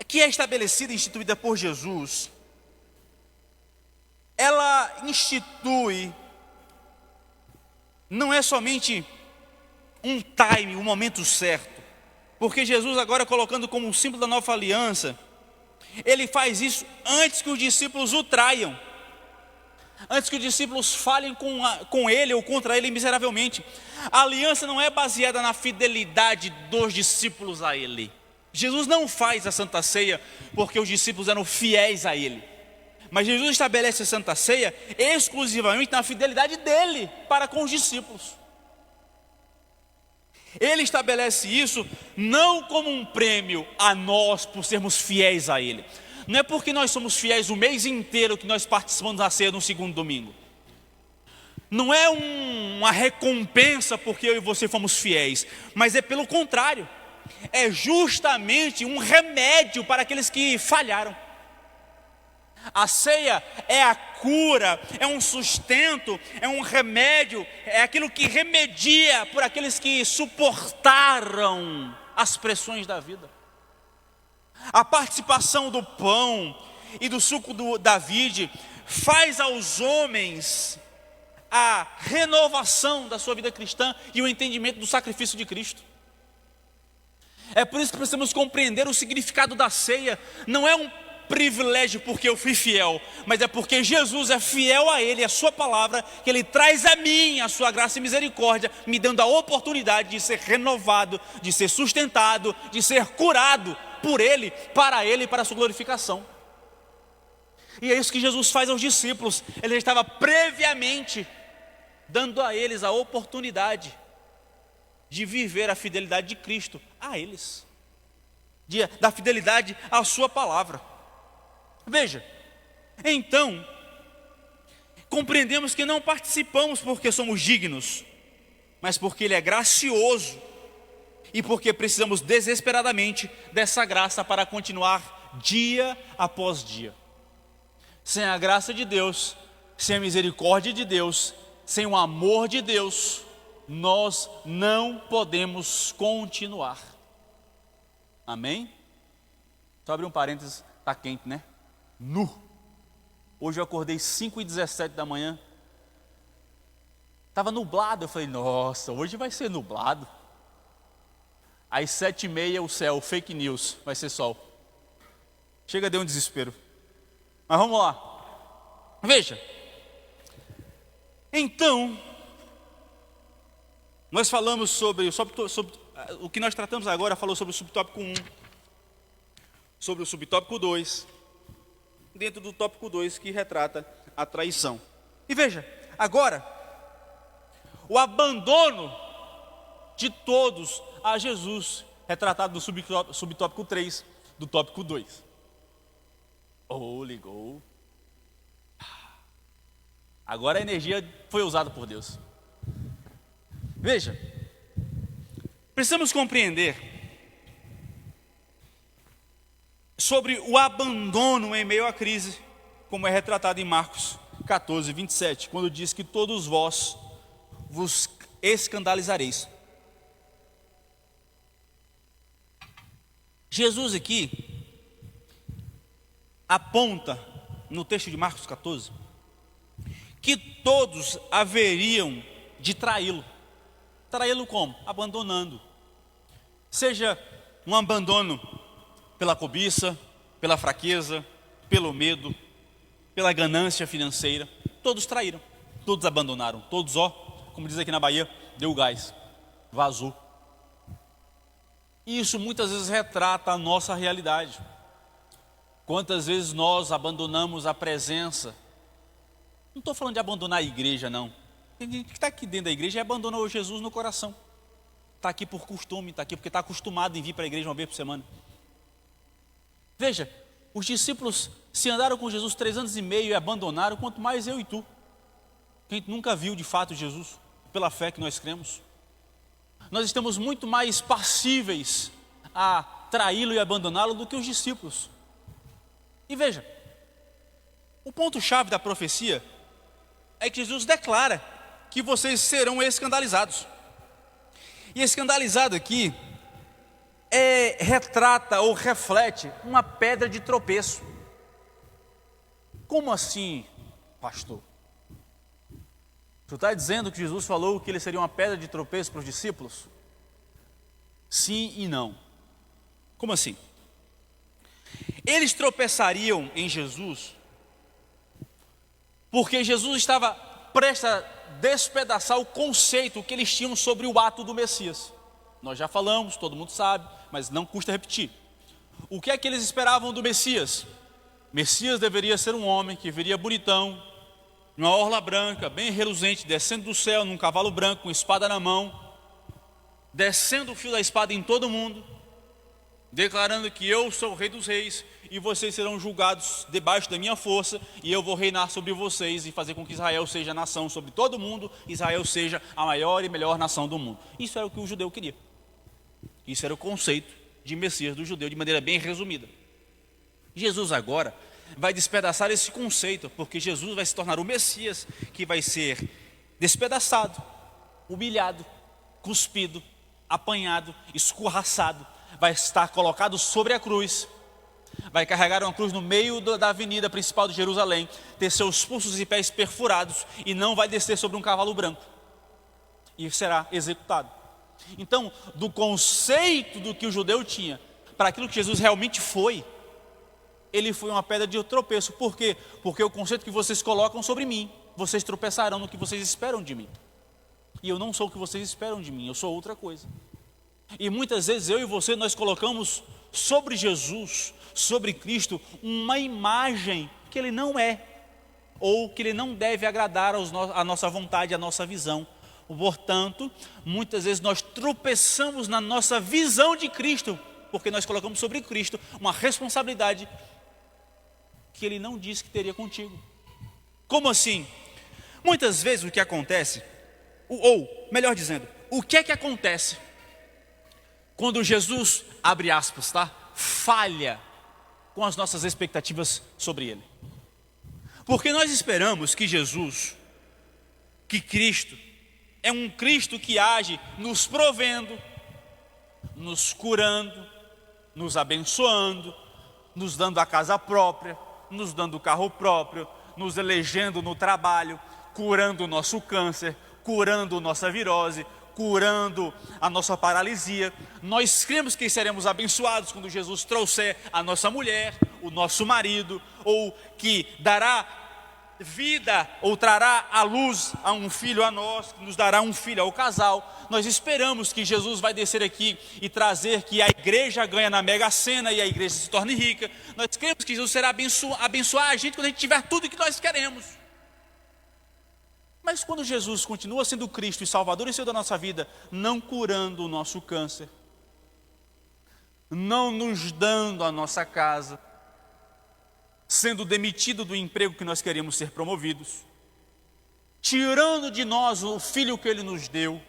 que é estabelecida, instituída por Jesus, ela institui, não é somente um time, um momento certo, porque Jesus agora colocando como um símbolo da nova aliança, Ele faz isso antes que os discípulos o traiam, antes que os discípulos falhem com ele ou contra ele miseravelmente. A aliança não é baseada na fidelidade dos discípulos a ele. Jesus não faz a Santa Ceia porque os discípulos eram fiéis a ele, mas Jesus estabelece a Santa Ceia exclusivamente na fidelidade dele para com os discípulos. Ele estabelece isso não como um prêmio a nós por sermos fiéis a ele. Não é porque nós somos fiéis o mês inteiro que nós participamos da ceia no segundo domingo. Não é uma recompensa porque eu e você fomos fiéis, mas é pelo contrário. É justamente um remédio para aqueles que falharam. A ceia é a cura, é um sustento, é um remédio, é aquilo que remedia por aqueles que suportaram as pressões da vida. A participação do pão e do suco da vide faz aos homens a renovação da sua vida cristã e o entendimento do sacrifício de Cristo. É por isso que precisamos compreender o significado da ceia. Não é um privilégio porque eu fui fiel, mas é porque Jesus é fiel a ele, a sua palavra, que ele traz a mim a sua graça e misericórdia, me dando a oportunidade de ser renovado, de ser sustentado, de ser curado por ele, para a sua glorificação. E é isso que Jesus faz aos discípulos. Ele estava previamente dando a eles a oportunidade de viver a fidelidade de Cristo a eles, da fidelidade à sua palavra. Veja, então, compreendemos que não participamos porque somos dignos, mas porque Ele é gracioso e porque precisamos desesperadamente dessa graça para continuar dia após dia. Sem a graça de Deus, sem a misericórdia de Deus, sem o amor de Deus, nós não podemos continuar. Amém? Só abrir um parênteses, está quente, né? Hoje eu acordei 5h17 da manhã. Estava nublado, eu falei, nossa, hoje vai ser nublado. Às 7h30 o céu, fake news, vai ser sol. Chega, deu um desespero. Mas vamos lá. Veja. Então, nós falamos sobre o que nós tratamos agora, falou sobre o subtópico 1, sobre o subtópico 2, dentro do tópico 2 que retrata a traição. E veja, agora, o abandono de todos a Jesus, retratado no subtópico 3 do tópico 2. Ligou. Agora a energia foi usada por Deus. Veja, precisamos compreender sobre o abandono em meio à crise, como é retratado em Marcos 14:27, quando diz que todos vós vos escandalizareis. Jesus aqui aponta no texto de Marcos 14 que todos haveriam de traí-lo. Traí-lo como? Abandonando. Seja um abandono pela cobiça, pela fraqueza, pelo medo, pela ganância financeira. Todos traíram, todos abandonaram, todos, como diz aqui na Bahia, deu gás, vazou. E isso muitas vezes retrata a nossa realidade. Quantas vezes nós abandonamos a presença? Não estou falando de abandonar a igreja, não. Tem gente que está aqui dentro da igreja e abandonou Jesus no coração. Está aqui por costume, está aqui porque está acostumado em vir para a igreja uma vez por semana. Veja, os discípulos se andaram com Jesus 3 anos e meio e abandonaram, quanto mais eu e tu, que a gente nunca viu de fato Jesus, pela fé que nós cremos. Nós estamos muito mais passíveis a traí-lo e abandoná-lo do que os discípulos. E veja, o ponto-chave da profecia é que Jesus declara que vocês serão escandalizados. E escandalizado aqui retrata ou reflete uma pedra de tropeço. Como assim, pastor? Tu está dizendo que Jesus falou que ele seria uma pedra de tropeço para os discípulos? Sim e não. Como assim? Eles tropeçariam em Jesus porque Jesus estava prestes a despedaçar o conceito que eles tinham sobre o ato do Messias. Nós já falamos, todo mundo sabe, mas não custa repetir. O que é que eles esperavam do Messias? Messias deveria ser um homem que viria bonitão, numa orla branca, bem reluzente, descendo do céu num cavalo branco, com espada na mão, descendo o fio da espada em todo mundo, declarando que eu sou o rei dos reis e vocês serão julgados debaixo da minha força e eu vou reinar sobre vocês e fazer com que Israel seja a nação sobre todo mundo, Israel seja a maior e melhor nação do mundo. Isso era o que o judeu queria. Isso era o conceito de Messias do judeu, de maneira bem resumida. Jesus agora vai despedaçar esse conceito, porque Jesus vai se tornar o Messias que vai ser despedaçado, humilhado, cuspido, apanhado, escorraçado, vai estar colocado sobre a cruz, vai carregar uma cruz no meio da avenida principal de Jerusalém, ter seus pulsos e pés perfurados e não vai descer sobre um cavalo branco e será executado. Então, do conceito do que o judeu tinha para aquilo que Jesus realmente foi, ele foi uma pedra de tropeço. Por quê? Porque o conceito que vocês colocam sobre mim, vocês tropeçarão no que vocês esperam de mim. E eu não sou o que vocês esperam de mim, eu sou outra coisa. E muitas vezes eu e você, nós colocamos sobre Jesus, sobre Cristo, uma imagem que ele não é, ou que ele não deve agradar a nossa vontade, a nossa visão. Portanto, muitas vezes nós tropeçamos na nossa visão de Cristo, porque nós colocamos sobre Cristo uma responsabilidade que ele não disse que teria contigo. Como assim? Muitas vezes o que acontece, ou melhor dizendo, o que é que acontece quando Jesus, abre aspas, tá? Falha com as nossas expectativas sobre ele? Porque nós esperamos que Jesus, que Cristo, é um Cristo que age nos provendo, nos curando, nos abençoando, nos dando a casa própria, nos dando o carro próprio, nos elegendo no trabalho, curando o nosso câncer, curando nossa virose, curando a nossa paralisia. Nós cremos que seremos abençoados quando Jesus trouxer a nossa mulher, o nosso marido, ou que dará vida ou trará à luz a um filho a nós, que nos dará um filho ao casal. Nós esperamos que Jesus vai descer aqui e trazer que a igreja ganha na Mega Sena e a igreja se torne rica. Nós cremos que Jesus será abençoar a gente quando a gente tiver tudo o que nós queremos. Mas quando Jesus continua sendo Cristo e Salvador e Senhor da nossa vida, não curando o nosso câncer, não nos dando a nossa casa, sendo demitido do emprego que nós queríamos ser promovidos, tirando de nós o filho que Ele nos deu,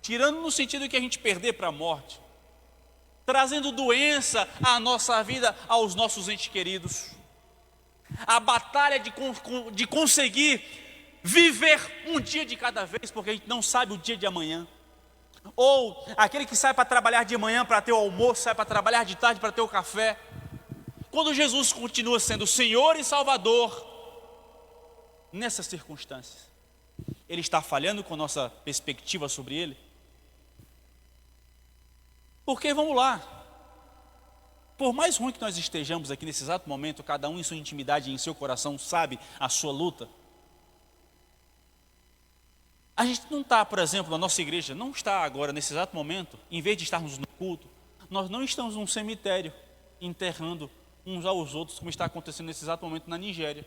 tirando no sentido que a gente perder para a morte, trazendo doença à nossa vida, aos nossos entes queridos, a batalha de conseguir viver um dia de cada vez, porque a gente não sabe o dia de amanhã, ou aquele que sai para trabalhar de manhã para ter o almoço, sai para trabalhar de tarde para ter o café. Quando Jesus continua sendo Senhor e Salvador, nessas circunstâncias, Ele está falhando com a nossa perspectiva sobre Ele? Porque vamos lá, por mais ruim que nós estejamos aqui nesse exato momento, cada um em sua intimidade e em seu coração sabe a sua luta. A gente não está, por exemplo, na nossa igreja, não está agora nesse exato momento, em vez de estarmos no culto, nós não estamos num cemitério enterrando uns aos outros, como está acontecendo nesse exato momento na Nigéria.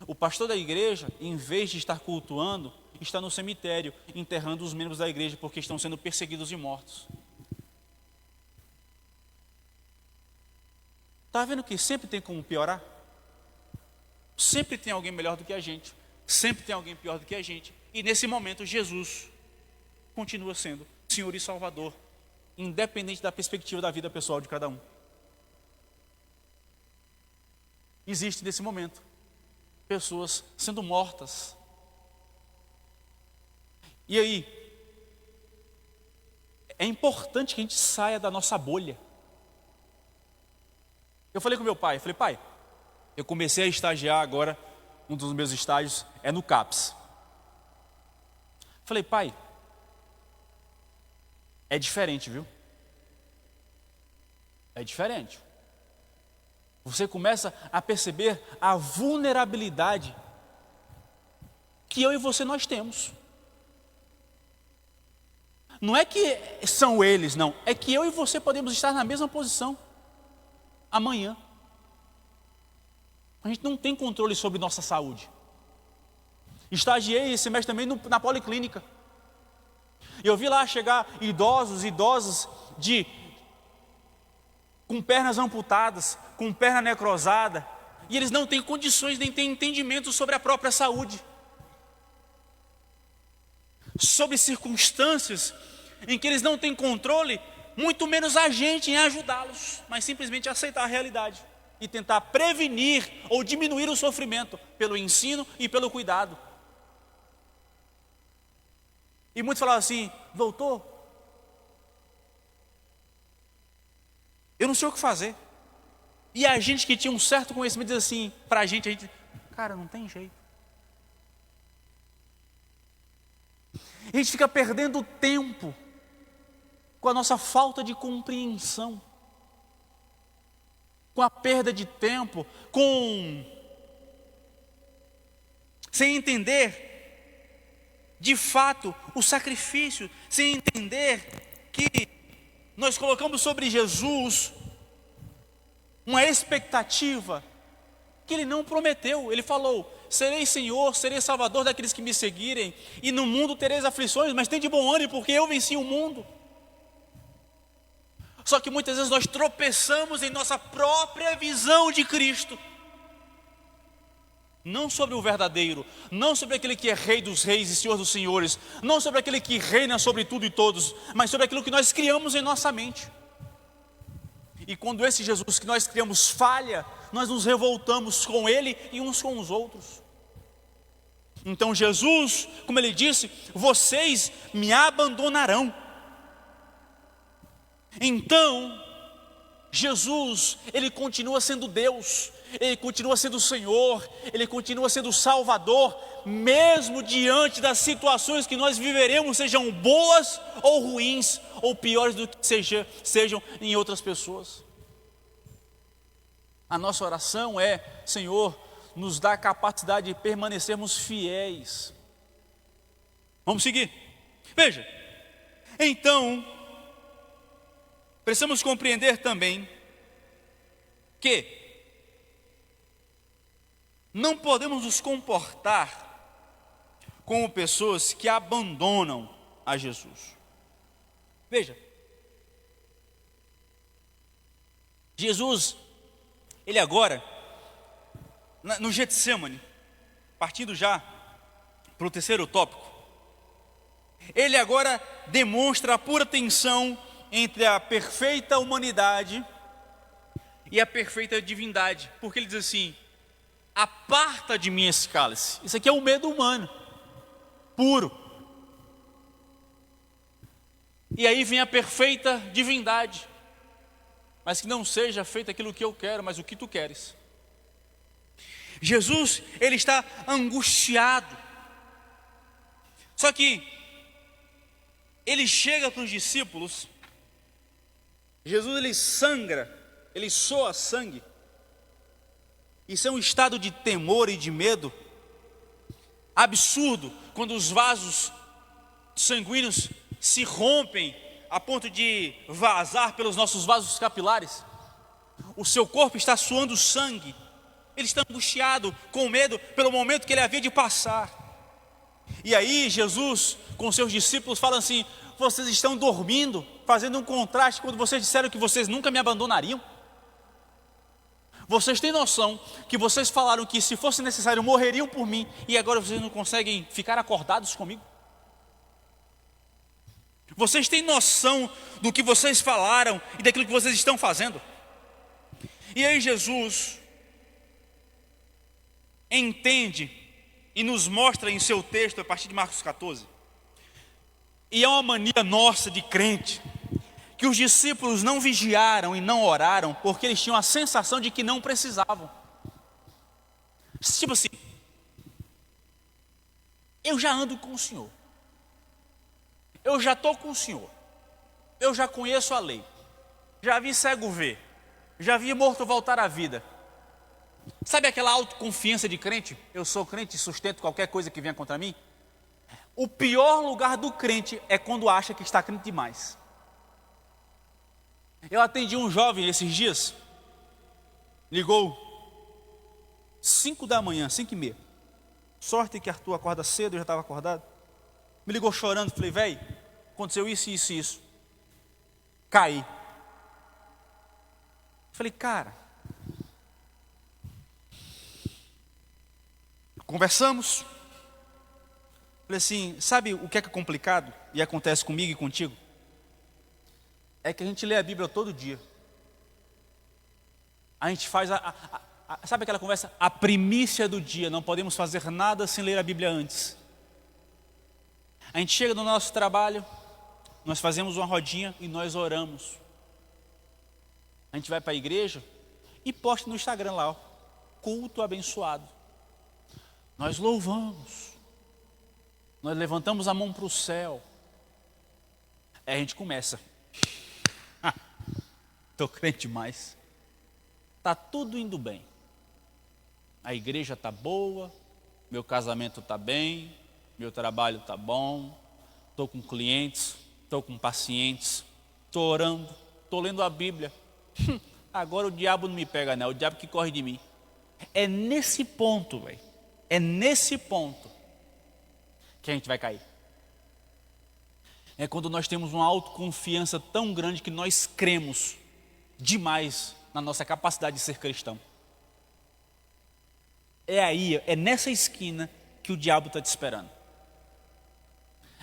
O pastor da igreja, em vez de estar cultuando, está no cemitério, enterrando os membros da igreja, porque estão sendo perseguidos e mortos. Está vendo que sempre tem como piorar? Sempre tem alguém melhor do que a gente, sempre tem alguém pior do que a gente, e nesse momento Jesus continua sendo Senhor e Salvador, independente da perspectiva da vida pessoal de cada um. Existe nesse momento pessoas sendo mortas. E aí, é importante que a gente saia da nossa bolha. Eu falei com meu pai, pai, eu comecei a estagiar agora, um dos meus estágios é no CAPS. Falei, pai, é diferente, viu? É diferente. você começa a perceber a vulnerabilidade que eu e você nós temos. Não é que são eles, não. É que eu e você podemos estar na mesma posição amanhã. A gente não tem controle sobre nossa saúde. Estagiei esse mês também na policlínica. Eu vi lá chegar idosas com pernas amputadas, com perna necrosada, e eles não têm condições nem têm entendimento sobre a própria saúde, sobre circunstâncias em que eles não têm controle, muito menos a gente em ajudá-los, mas simplesmente aceitar a realidade e tentar prevenir ou diminuir o sofrimento pelo ensino e pelo cuidado. E muitos falavam assim: doutor, eu não sei o que fazer. E a gente que tinha um certo conhecimento diz assim, para a gente, cara, não tem jeito. A gente fica perdendo tempo com a nossa falta de compreensão, com a perda de tempo, sem entender de fato o sacrifício, sem entender que nós colocamos sobre Jesus uma expectativa que Ele não prometeu. Ele falou: serei Senhor, serei Salvador daqueles que me seguirem, e no mundo tereis aflições, mas tem de bom ânimo, porque eu venci o mundo. Só que muitas vezes nós tropeçamos em nossa própria visão de Cristo, não sobre o verdadeiro, não sobre aquele que é Rei dos reis e Senhor dos senhores, não sobre aquele que reina sobre tudo e todos, mas sobre aquilo que nós criamos em nossa mente. E quando esse Jesus que nós criamos falha, nós nos revoltamos com Ele e uns com os outros. Então Jesus, como Ele disse, vocês me abandonarão. Então Jesus, Ele continua sendo Deus, Ele continua sendo Senhor, Ele continua sendo Salvador, mesmo diante das situações que nós viveremos, sejam boas ou ruins, ou piores do que sejam em outras pessoas. A nossa oração é: Senhor, nos dá a capacidade de permanecermos fiéis. Vamos seguir. Veja, então precisamos compreender também que não podemos nos comportar como pessoas que abandonam a Jesus. Veja, Jesus, Ele agora, no Getsemane, partindo já para o terceiro tópico, Ele agora demonstra a pura tensão entre a perfeita humanidade e a perfeita divindade, porque Ele diz assim: aparta de mim esse cálice. Isso aqui é o medo humano, puro. E aí vem a perfeita divindade, mas que não seja feito aquilo que eu quero, mas o que tu queres. Jesus, Ele está angustiado. Só que Ele chega para os discípulos, Jesus, Ele sangra, Ele soa sangue. Isso é um estado de temor e de medo absurdo, quando os vasos sanguíneos se rompem a ponto de vazar pelos nossos vasos capilares. O seu corpo está suando sangue. Ele está angustiado, com medo pelo momento que ele havia de passar. E aí Jesus, com seus discípulos, fala assim: vocês estão dormindo, fazendo um contraste quando vocês disseram que vocês nunca me abandonariam. Vocês têm noção que vocês falaram que se fosse necessário morreriam por mim, e agora vocês não conseguem ficar acordados comigo? Vocês têm noção do que vocês falaram e daquilo que vocês estão fazendo? E aí Jesus entende e nos mostra em seu texto, a partir de Marcos 14, e é uma mania nossa de crente, que os discípulos não vigiaram e não oraram porque eles tinham a sensação de que não precisavam. Tipo assim: eu já ando com o Senhor, eu já estou com o Senhor, eu já conheço a lei, já vi cego ver, já vi morto voltar à vida, Sabe aquela autoconfiança de crente? Eu sou crente e sustento qualquer coisa que venha contra mim. O pior lugar do crente é quando acha que está crente demais. Eu atendi um jovem esses dias, ligou 5 da manhã, 5h30. Sorte que Arthur acorda cedo, eu já estava acordado. Me ligou chorando, falei, velho, aconteceu isso, isso e isso. Caí. Falei, cara, conversamos. Falei assim, sabe o que é complicado e acontece comigo e contigo? É que a gente lê a Bíblia todo dia. A gente faz sabe aquela conversa? A primícia do dia, não podemos fazer nada sem ler a Bíblia antes. A gente chega no nosso trabalho, nós fazemos uma rodinha e nós oramos. A gente vai para a igreja e posta no Instagram lá, ó, culto abençoado. Nós louvamos, nós levantamos a mão para o céu. Aí a gente começa, estou crente demais, está tudo indo bem. A igreja está boa, meu casamento está bem, meu trabalho está bom, estou com clientes, estou com pacientes, estou orando, estou lendo a Bíblia. Agora o diabo não me pega não, o diabo que corre de mim. É nesse ponto, velho, é nesse ponto que a gente vai cair. É quando nós temos uma autoconfiança tão grande que nós cremos demais na nossa capacidade de ser cristão. É aí, é nessa esquina que o diabo está te esperando.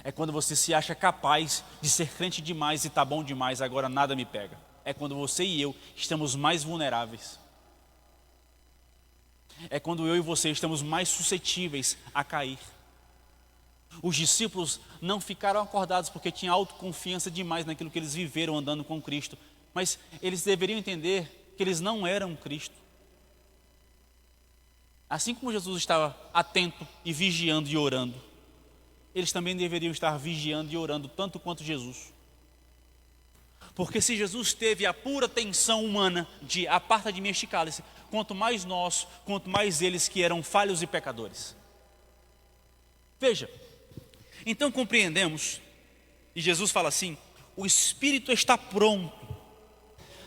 É quando você se acha capaz de ser crente demais e está bom demais, agora nada me pega. É quando você e eu estamos mais vulneráveis. É quando eu e você estamos mais suscetíveis a cair. Os discípulos não ficaram acordados porque tinham autoconfiança demais naquilo que eles viveram andando com Cristo. Mas eles deveriam entender que eles não eram Cristo. Assim como Jesus estava atento e vigiando e orando, eles também deveriam estar vigiando e orando tanto quanto Jesus. Porque se Jesus teve a pura tensão humana de aparta de mim este cálice, quanto mais nós, quanto mais eles que eram falhos e pecadores. Veja, então compreendemos, e Jesus fala assim, o espírito está pronto,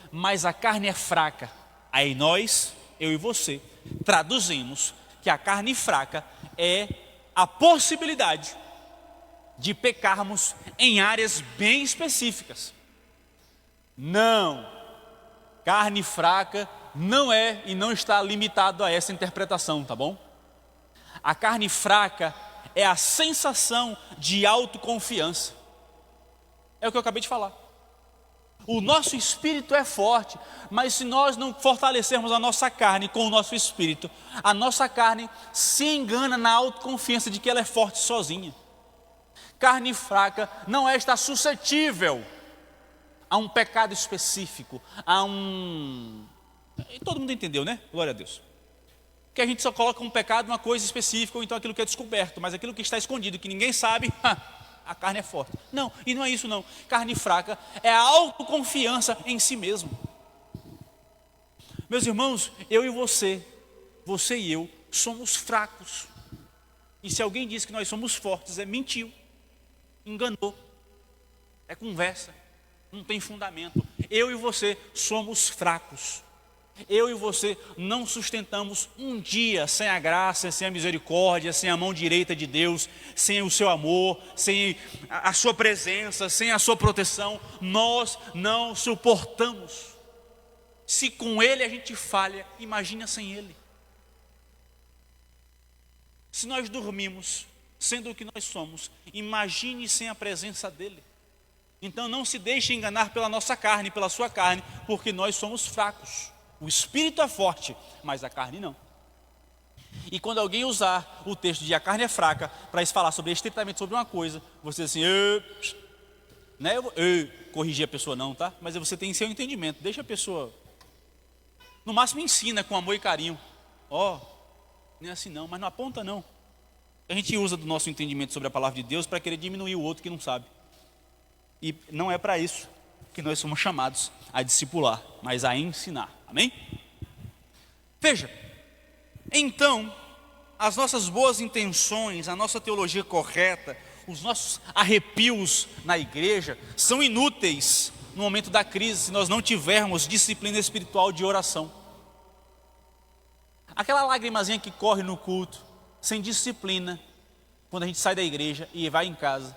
mas a carne é fraca. Aí nós, eu e você, traduzimos que a carne fraca é a possibilidade de pecarmos em áreas bem específicas. Não, carne fraca não é e não está limitado a essa interpretação, tá bom? A carne fraca é a sensação de autoconfiança. É o que eu acabei de falar. O nosso espírito é forte, mas se nós não fortalecermos a nossa carne com o nosso espírito, a nossa carne se engana na autoconfiança de que ela é forte sozinha. Carne fraca não é estar suscetível a um pecado específico, E todo mundo entendeu, né? Glória a Deus. Que a gente só coloca um pecado, uma coisa específica, ou então aquilo que é descoberto, mas aquilo que está escondido, que ninguém sabe, a carne é forte. Não, e não é isso não. Carne fraca é a autoconfiança em si mesmo. Meus irmãos, eu e você e eu, somos fracos. E se alguém diz que nós somos fortes, mentiu, enganou, é conversa, não tem fundamento. Eu e você somos fracos. Eu e você não sustentamos um dia sem a graça, sem a misericórdia, sem a mão direita de Deus, sem o seu amor, sem a sua presença, sem a sua proteção. Nós não suportamos. Se com Ele a gente falha, imagina sem Ele. Se nós dormimos sendo o que nós somos, imagine sem a presença dEle. Então não se deixe enganar pela nossa carne, pela sua carne, porque nós somos fracos. O espírito é forte, mas a carne não. E quando alguém usar o texto de a carne é fraca para falar estritamente sobre uma coisa, você diz assim, não é corrigir a pessoa não, tá? Mas você tem seu entendimento, deixa a pessoa, no máximo ensina com amor e carinho. Não é assim não, mas não aponta não. A gente usa do nosso entendimento sobre a palavra de Deus para querer diminuir o outro que não sabe. E não é para isso que nós somos chamados a discipular, mas a ensinar. Amém? Veja, Então, as nossas boas intenções, a nossa teologia correta, os nossos arrepios na igreja são inúteis no momento da crise se nós não tivermos disciplina espiritual de oração. Aquela lagrimazinha que corre no culto, sem disciplina, quando a gente sai da igreja e vai em casa,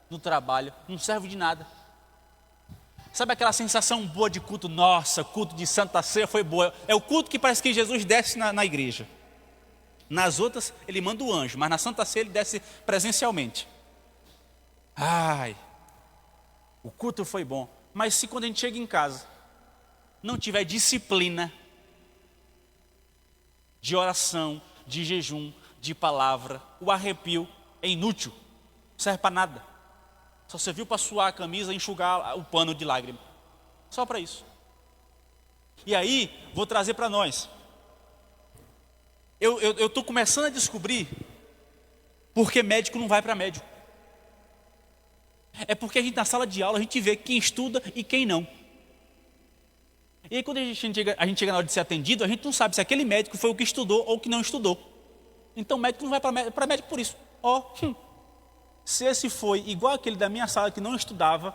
no trabalho, não serve de nada. Sabe aquela sensação boa de culto? Nossa, culto de Santa Ceia foi boa. É o culto que parece que Jesus desce na igreja. Nas outras ele manda o anjo, mas na Santa Ceia ele desce presencialmente. Ai, o culto foi bom. Mas se quando a gente chega em casa, não tiver disciplina de oração, de jejum, de palavra, o arrepio é inútil, não serve para nada. Só serviu para suar a camisa e enxugar o pano de lágrima. Só para isso. E aí, vou trazer para nós. Eu estou começando a descobrir porque médico não vai para médico. É porque a gente na sala de aula a gente vê quem estuda e quem não. E aí quando a gente chega na hora de ser atendido, a gente não sabe se aquele médico foi o que estudou ou o que não estudou. Então o médico não vai para médico por isso. Se esse foi igual aquele da minha sala que não estudava,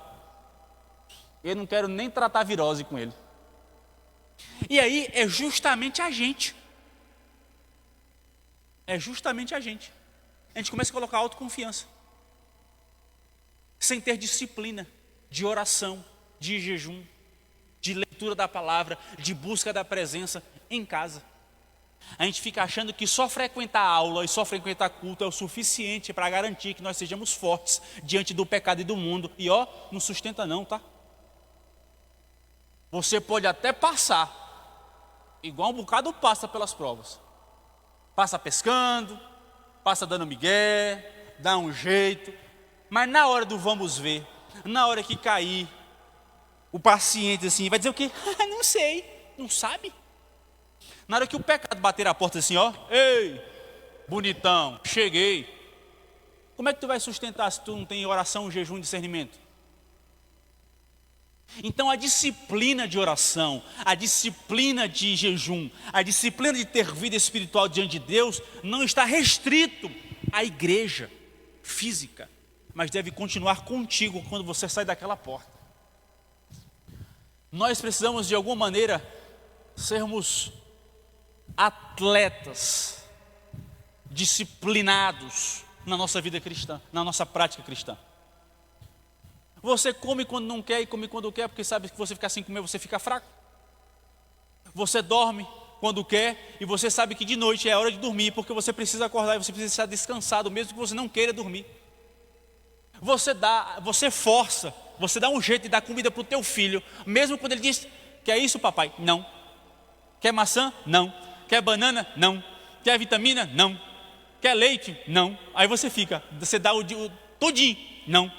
eu não quero nem tratar virose com ele. E aí é justamente a gente. É justamente a gente. A gente começa a colocar autoconfiança. Sem ter disciplina de oração, de jejum, de leitura da palavra, de busca da presença em casa. A gente fica achando que só frequentar aula e só frequentar culto é o suficiente para garantir que nós sejamos fortes diante do pecado e do mundo. E não sustenta não, tá? Você pode até passar, igual um bocado passa pelas provas. Passa pescando, passa dando migué, dá um jeito. Mas na hora do vamos ver, na hora que cair, o paciente assim, vai dizer o quê? Não sei, não sabe? Na hora que o pecado bater a porta assim, ei, bonitão, cheguei. Como é que tu vai sustentar se tu não tem oração, jejum e discernimento? Então a disciplina de oração, a disciplina de jejum, a disciplina de ter vida espiritual diante de Deus não está restrito à igreja física, mas deve continuar contigo quando você sai daquela porta. Nós precisamos de alguma maneira sermos atletas, disciplinados na nossa vida cristã, na nossa prática cristã. Você come quando não quer e come quando quer, porque sabe que você ficar sem comer, você fica fraco. Você dorme quando quer e você sabe que de noite é hora de dormir, porque você precisa acordar e você precisa estar descansado, mesmo que você não queira dormir. Você força, você dá um jeito de dar comida para o teu filho, mesmo quando ele diz, quer isso papai? Não. Quer maçã? Não. Quer banana? Não. Quer vitamina? Não. Quer leite? Não. Aí você dá o todinho. Não.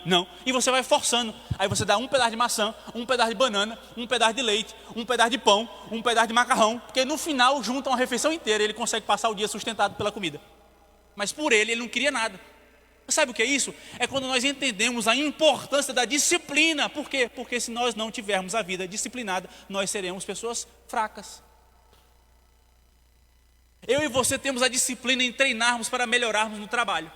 E você vai forçando. Aí você dá um pedaço de maçã, um pedaço de banana, um pedaço de leite, um pedaço de pão, um pedaço de macarrão, porque no final junta uma refeição inteira e ele consegue passar o dia sustentado pela comida. Mas por ele não queria nada. Sabe o que é isso? É quando nós entendemos a importância da disciplina. Por quê? Porque se nós não tivermos a vida disciplinada, nós seremos pessoas fracas. Eu e você temos a disciplina em treinarmos para melhorarmos no trabalho.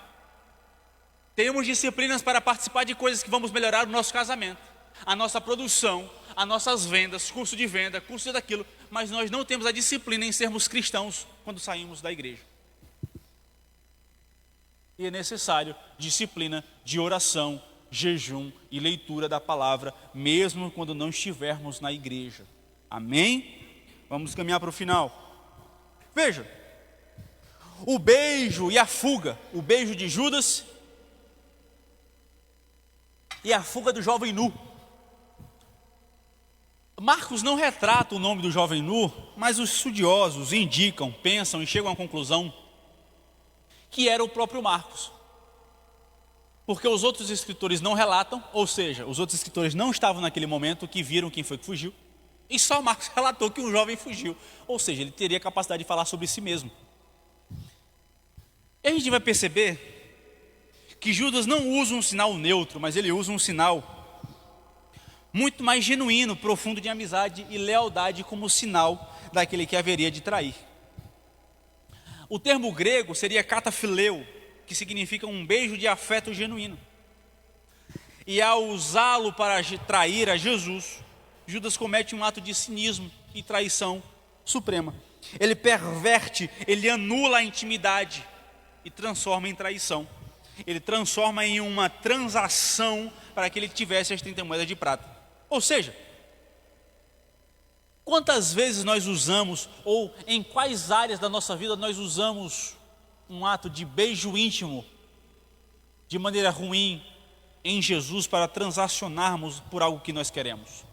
Temos disciplinas para participar de coisas que vamos melhorar no nosso casamento, a nossa produção, as nossas vendas, curso de venda, curso daquilo. Mas nós não temos a disciplina em sermos cristãos quando saímos da igreja. E é necessário disciplina de oração, jejum e leitura da palavra, mesmo quando não estivermos na igreja. Amém? Vamos caminhar para o final. Veja, o beijo e a fuga, o beijo de Judas e a fuga do jovem nu. Marcos não retrata o nome do jovem nu, mas os estudiosos indicam, pensam e chegam à conclusão que era o próprio Marcos. Porque os outros escritores não relatam, ou seja, os outros escritores não estavam naquele momento que viram quem foi que fugiu. E só Marcos relatou que um jovem fugiu. Ou seja, ele teria capacidade de falar sobre si mesmo. E a gente vai perceber que Judas não usa um sinal neutro, mas ele usa um sinal muito mais genuíno, profundo de amizade e lealdade como sinal daquele que haveria de trair. O termo grego seria katafileu, que significa um beijo de afeto genuíno. E ao usá-lo para trair a Jesus, Judas comete um ato de cinismo e traição suprema. Ele perverte, ele anula a intimidade e transforma em traição. Ele transforma em uma transação para que ele tivesse as 30 moedas de prata. Ou seja, quantas vezes nós usamos, ou em quais áreas da nossa vida nós usamos um ato de beijo íntimo, de maneira ruim, em Jesus para transacionarmos por algo que nós queremos?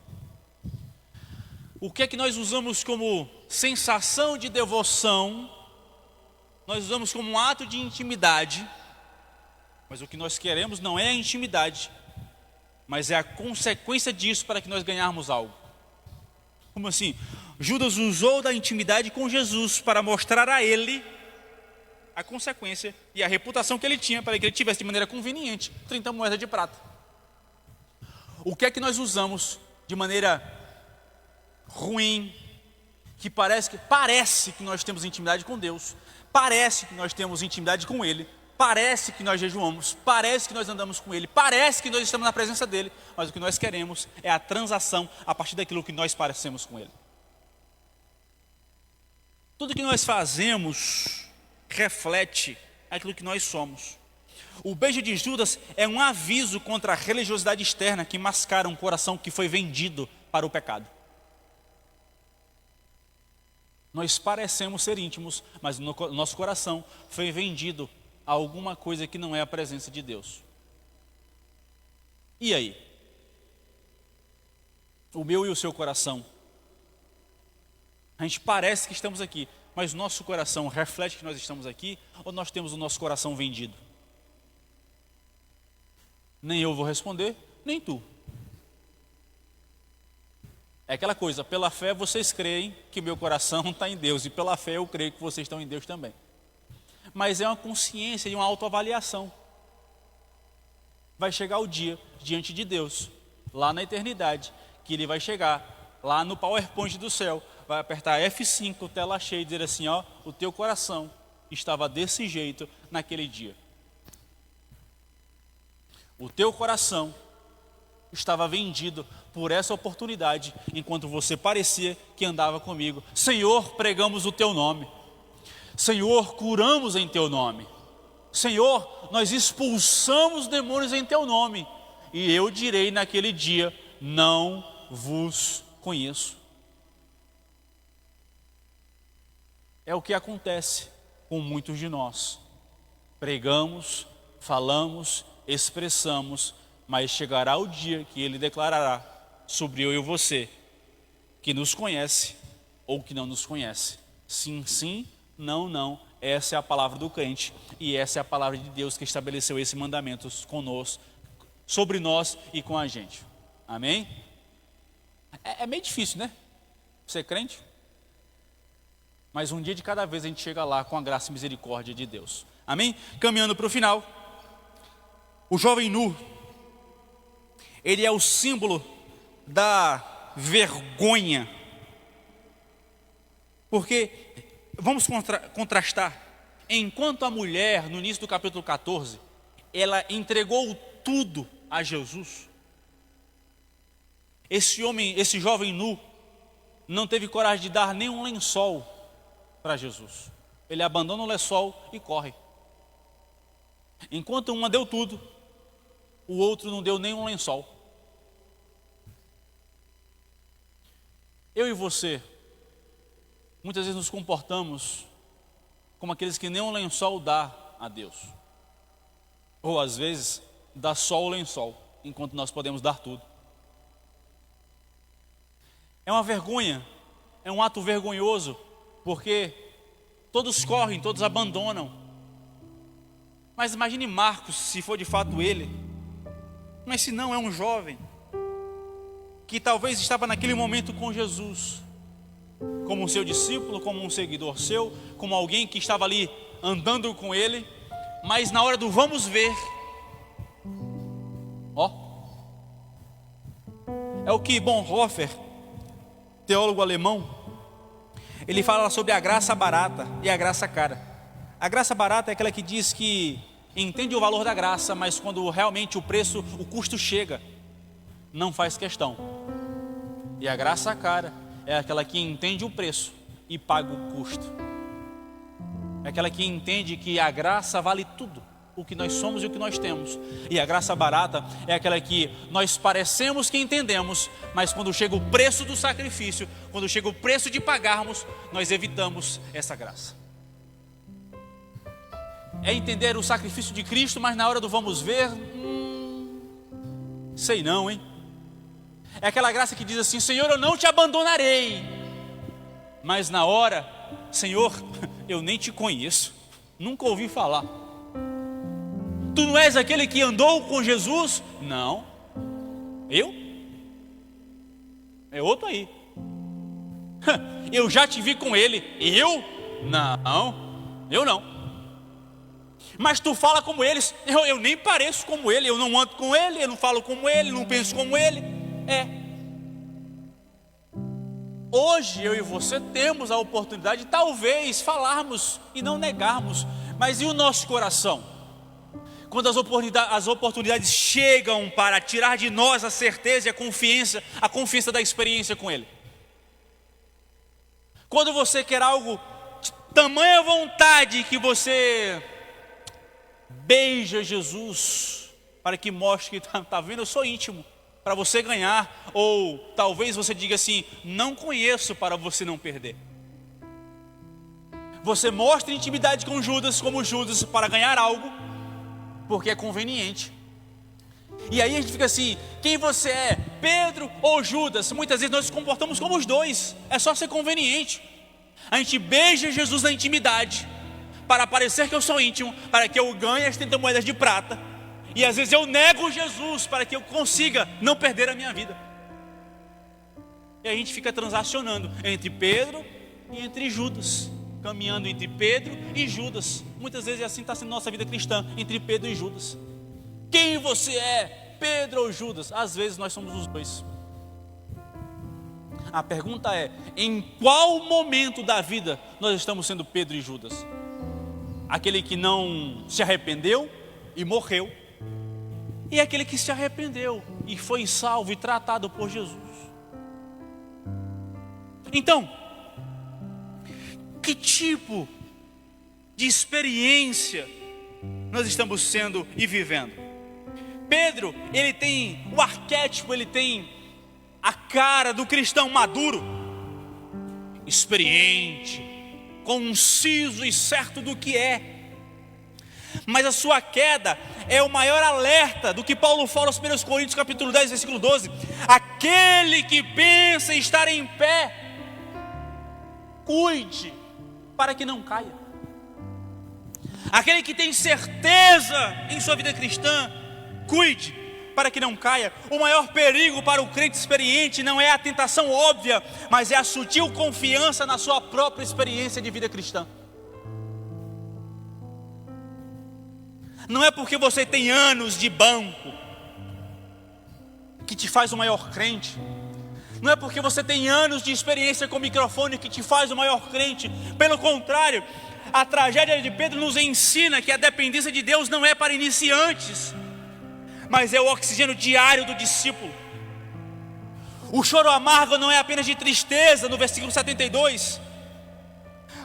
O que é que nós usamos como sensação de devoção, nós usamos como um ato de intimidade, mas o que nós queremos não é a intimidade, mas é a consequência disso para que nós ganharmos algo. Como assim? Judas usou da intimidade com Jesus para mostrar a ele a consequência e a reputação que ele tinha, para que ele tivesse de maneira conveniente 30 moedas de prata. O que é que nós usamos de maneira ruim, que parece que nós temos intimidade com Deus, parece que nós temos intimidade com Ele, parece que nós jejuamos, parece que nós andamos com Ele, parece que nós estamos na presença dEle, mas o que nós queremos é a transação a partir daquilo que nós parecemos com Ele. Tudo que nós fazemos reflete aquilo que nós somos. O beijo de Judas é um aviso contra a religiosidade externa que mascara um coração que foi vendido para o pecado. Nós parecemos ser íntimos, mas nosso coração foi vendido a alguma coisa que não é a presença de Deus. E aí? O meu e o seu coração. A gente parece que estamos aqui, mas nosso coração reflete que nós estamos aqui, ou nós temos o nosso coração vendido? Nem eu vou responder, nem tu. É aquela coisa, pela fé vocês creem que meu coração está em Deus, e pela fé eu creio que vocês estão em Deus também. Mas é uma consciência e uma autoavaliação. Vai chegar o dia, diante de Deus, lá na eternidade, que Ele vai chegar, lá no PowerPoint do céu, vai apertar F5, tela cheia, e dizer assim, ó, o teu coração estava desse jeito naquele dia. O teu coração estava vendido por essa oportunidade, enquanto você parecia que andava comigo. Senhor, pregamos o teu nome. Senhor, curamos em teu nome. Senhor, nós expulsamos demônios em teu nome. E eu direi naquele dia, não vos conheço. É o que acontece com muitos de nós. Pregamos, falamos, expressamos, mas chegará o dia que Ele declarará sobre eu e você, que nos conhece ou que não nos conhece. Sim, sim, não, não. Essa é a palavra do crente e essa é a palavra de Deus que estabeleceu esse mandamento conosco, sobre nós e com a gente. Amém? É meio difícil, né? Ser crente? Mas um dia de cada vez a gente chega lá com a graça e misericórdia de Deus. Amém? Caminhando para o final, o jovem nu, ele é o símbolo da vergonha. Porque, vamos contrastar, enquanto a mulher, no início do capítulo 14, ela entregou tudo a Jesus, esse jovem nu, não teve coragem de dar nenhum lençol para Jesus. Ele abandona o lençol e corre. Enquanto uma deu tudo, o outro não deu nenhum lençol. Eu e você, muitas vezes nos comportamos como aqueles que nem um lençol dá a Deus. Ou às vezes, dá só o lençol, enquanto nós podemos dar tudo. É uma vergonha, é um ato vergonhoso, porque todos correm, todos abandonam. Mas imagine Marcos, se for de fato ele, mas se não, é um jovem que talvez estava naquele momento com Jesus, como um seu discípulo, como um seguidor seu, como alguém que estava ali andando com ele, mas na hora do vamos ver, é o que Bonhoeffer, teólogo alemão, ele fala sobre a graça barata e a graça cara. A graça barata é aquela que diz que entende o valor da graça, mas quando realmente o custo chega, não faz questão. E a graça cara é aquela que entende o preço e paga o custo. É aquela que entende que a graça vale tudo, o que nós somos e o que nós temos. E a graça barata é aquela que nós parecemos que entendemos, mas quando chega o preço do sacrifício, quando chega o preço de pagarmos, nós evitamos essa graça. É entender o sacrifício de Cristo, mas na hora do vamos ver, sei não, hein? É aquela graça que diz assim: Senhor, eu não te abandonarei. Mas na hora, Senhor, eu nem te conheço, nunca ouvi falar. Tu não és aquele que andou com Jesus? Não. Eu? É outro aí. Eu já te vi com ele. Eu? Não. Eu não. Mas tu fala como eles. Eu nem pareço como ele. Eu não ando com ele, eu não falo como ele, não penso como ele. Hoje eu e você temos a oportunidade de talvez falarmos e não negarmos. Mas e o nosso coração? Quando as oportunidades chegam para tirar de nós a certeza e a confiança da experiência com Ele. Quando você quer algo de tamanha vontade que você beija Jesus para que mostre que está vendo, eu sou íntimo, para você ganhar. Ou talvez você diga assim: não conheço, para você não perder. Você mostra intimidade com Judas, como Judas, para ganhar algo, porque é conveniente. E aí a gente fica assim: quem você é, Pedro ou Judas? Muitas vezes nós nos comportamos como os dois. É só ser conveniente. A gente beija Jesus na intimidade, para parecer que eu sou íntimo, para que eu ganhe as 30 moedas de prata. E às vezes eu nego Jesus para que eu consiga não perder a minha vida. E a gente fica transacionando entre Pedro e entre Judas, caminhando entre Pedro e Judas. Muitas vezes assim está sendo nossa vida cristã, entre Pedro e Judas. Quem você é, Pedro ou Judas? Às vezes nós somos os dois. A pergunta é: em qual momento da vida nós estamos sendo Pedro e Judas? Aquele que não se arrependeu e morreu, e aquele que se arrependeu e foi salvo e tratado por Jesus. Então, que tipo de experiência nós estamos sendo e vivendo? Pedro, ele tem o arquétipo, ele tem a cara do cristão maduro, experiente, conciso e certo do que é. Mas a sua queda é o maior alerta do que Paulo fala aos 1 Coríntios capítulo 10, versículo 12. Aquele que pensa em estar em pé, cuide para que não caia. Aquele que tem certeza em sua vida cristã, cuide para que não caia. O maior perigo para o crente experiente não é a tentação óbvia, mas é a sutil confiança na sua própria experiência de vida cristã. Não é porque você tem anos de banco que te faz o maior crente. Não é porque você tem anos de experiência com microfone que te faz o maior crente. Pelo contrário, a tragédia de Pedro nos ensina que a dependência de Deus não é para iniciantes, mas é o oxigênio diário do discípulo. O choro amargo não é apenas de tristeza, no versículo 72,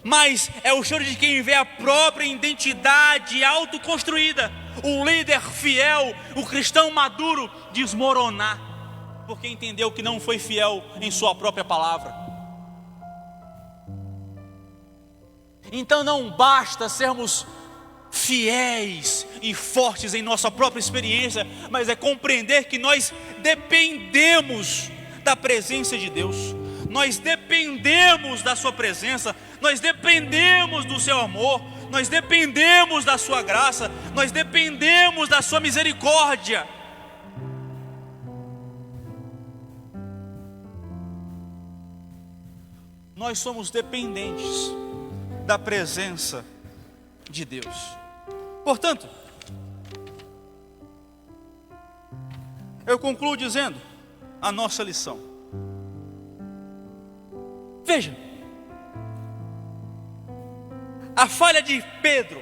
mas é o choro de quem vê a própria identidade autoconstruída, o líder fiel, o cristão maduro desmoronar, porque entendeu que não foi fiel em sua própria palavra. Então não basta sermos fiéis e fortes em nossa própria experiência, mas é compreender que nós dependemos da presença de Deus. Nós dependemos da sua presença, nós dependemos do seu amor, nós dependemos da sua graça, nós dependemos da sua misericórdia. Nós somos dependentes da presença de Deus. Portanto, eu concluo dizendo a nossa lição. Veja, A falha de Pedro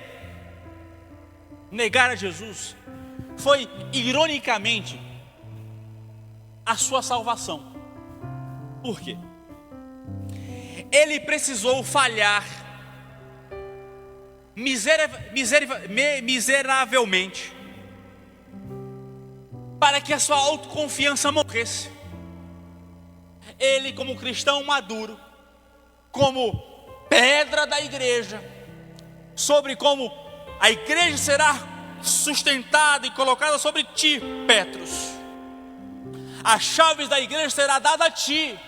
negar a Jesus foi, ironicamente, a sua salvação. Por quê? Ele precisou falhar miseravelmente para que a sua autoconfiança morresse. Ele, como cristão maduro, como pedra da igreja, sobre como a igreja será sustentada e colocada sobre ti, Petros. As chaves da igreja será dada a ti.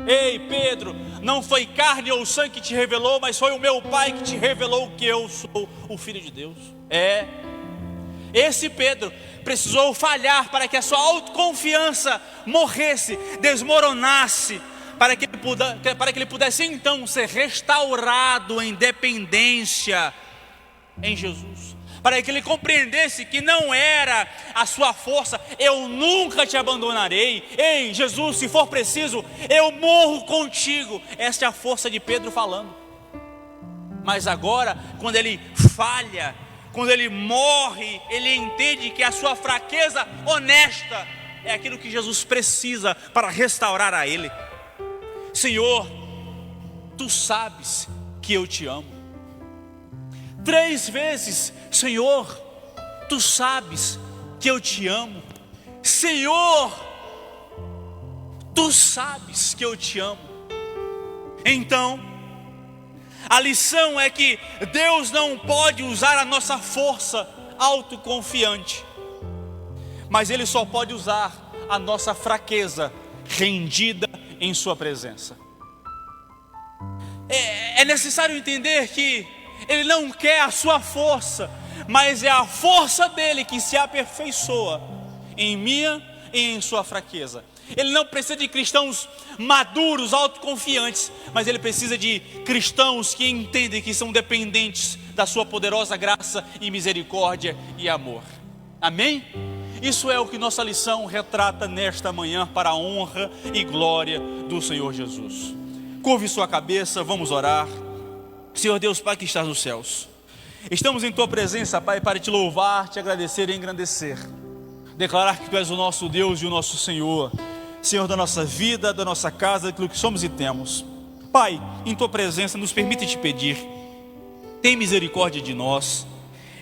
Ei, Pedro, não foi carne ou sangue que te revelou, mas foi o meu Pai que te revelou que eu sou o Filho de Deus. Esse Pedro precisou falhar para que a sua autoconfiança morresse, desmoronasse, para que ele pudesse então ser restaurado em dependência em Jesus, para que ele compreendesse que não era a sua força. Eu nunca te abandonarei. Ei, Jesus, se for preciso, eu morro contigo. Esta é a força de Pedro falando. Mas agora, quando ele falha, quando ele morre, ele entende que a sua fraqueza honesta é aquilo que Jesus precisa para restaurar a ele. Senhor, tu sabes que eu te amo. 3 vezes, Senhor, tu sabes que eu te amo. Senhor, tu sabes que eu te amo. Então, a lição é que Deus não pode usar a nossa força autoconfiante, mas Ele só pode usar a nossa fraqueza rendida em sua presença. É necessário entender que Ele não quer a sua força, mas é a força dele que se aperfeiçoa em minha e em sua fraqueza. Ele não precisa de cristãos maduros, autoconfiantes, mas ele precisa de cristãos que entendem que são dependentes da sua poderosa graça e misericórdia e amor. Amém? Isso é o que nossa lição retrata nesta manhã, para a honra e glória do Senhor Jesus. Curve sua cabeça, vamos orar. Senhor Deus, Pai que estás nos céus, estamos em Tua presença, Pai, para Te louvar, Te agradecer e engrandecer, declarar que Tu és o nosso Deus e o nosso Senhor, Senhor da nossa vida, da nossa casa, daquilo que somos e temos. Pai, em Tua presença nos permite Te pedir, tem misericórdia de nós,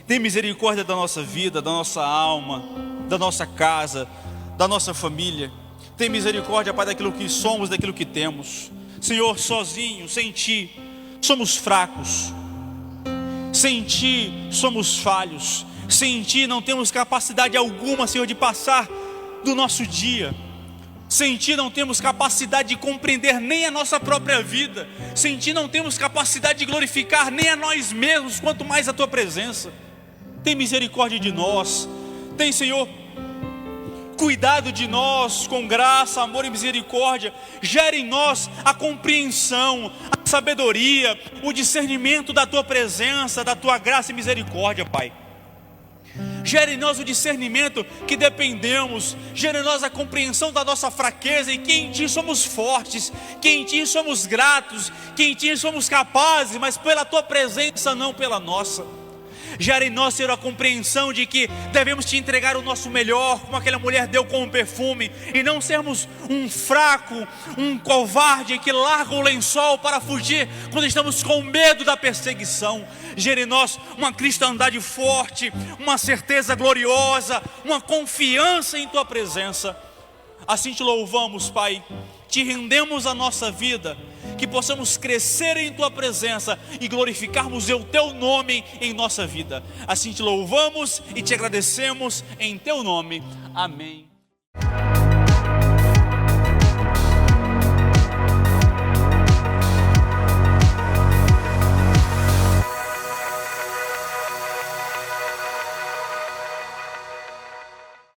tem misericórdia da nossa vida, da nossa alma, da nossa casa, da nossa família. Tem misericórdia, Pai, daquilo que somos, daquilo que temos. Senhor, sozinho, sem Ti, somos fracos. Sem Ti somos falhos. Sem Ti não temos capacidade alguma, Senhor, de passar do nosso dia. Sem Ti não temos capacidade de compreender nem a nossa própria vida. Sem Ti não temos capacidade de glorificar nem a nós mesmos, quanto mais a Tua presença. Tem misericórdia de nós. Tem, Senhor, cuidado de nós com graça, amor e misericórdia. Gera em nós a compreensão, a sabedoria, o discernimento da Tua presença, da Tua graça e misericórdia, Pai. Gera em nós o discernimento que dependemos. Gera em nós a compreensão da nossa fraqueza e que em Ti somos fortes, que em Ti somos gratos, que em Ti somos capazes, mas pela Tua presença, não pela nossa. Gera em nós, Senhor, a compreensão de que devemos Te entregar o nosso melhor, como aquela mulher deu com o perfume, e não sermos um fraco, um covarde que larga o lençol para fugir quando estamos com medo da perseguição. Gera em nós uma cristandade forte, uma certeza gloriosa, uma confiança em Tua presença. Assim Te louvamos, Pai, Te rendemos a nossa vida, que possamos crescer em Tua presença e glorificarmos o Teu nome em nossa vida. Assim Te louvamos e Te agradecemos em Teu nome. Amém.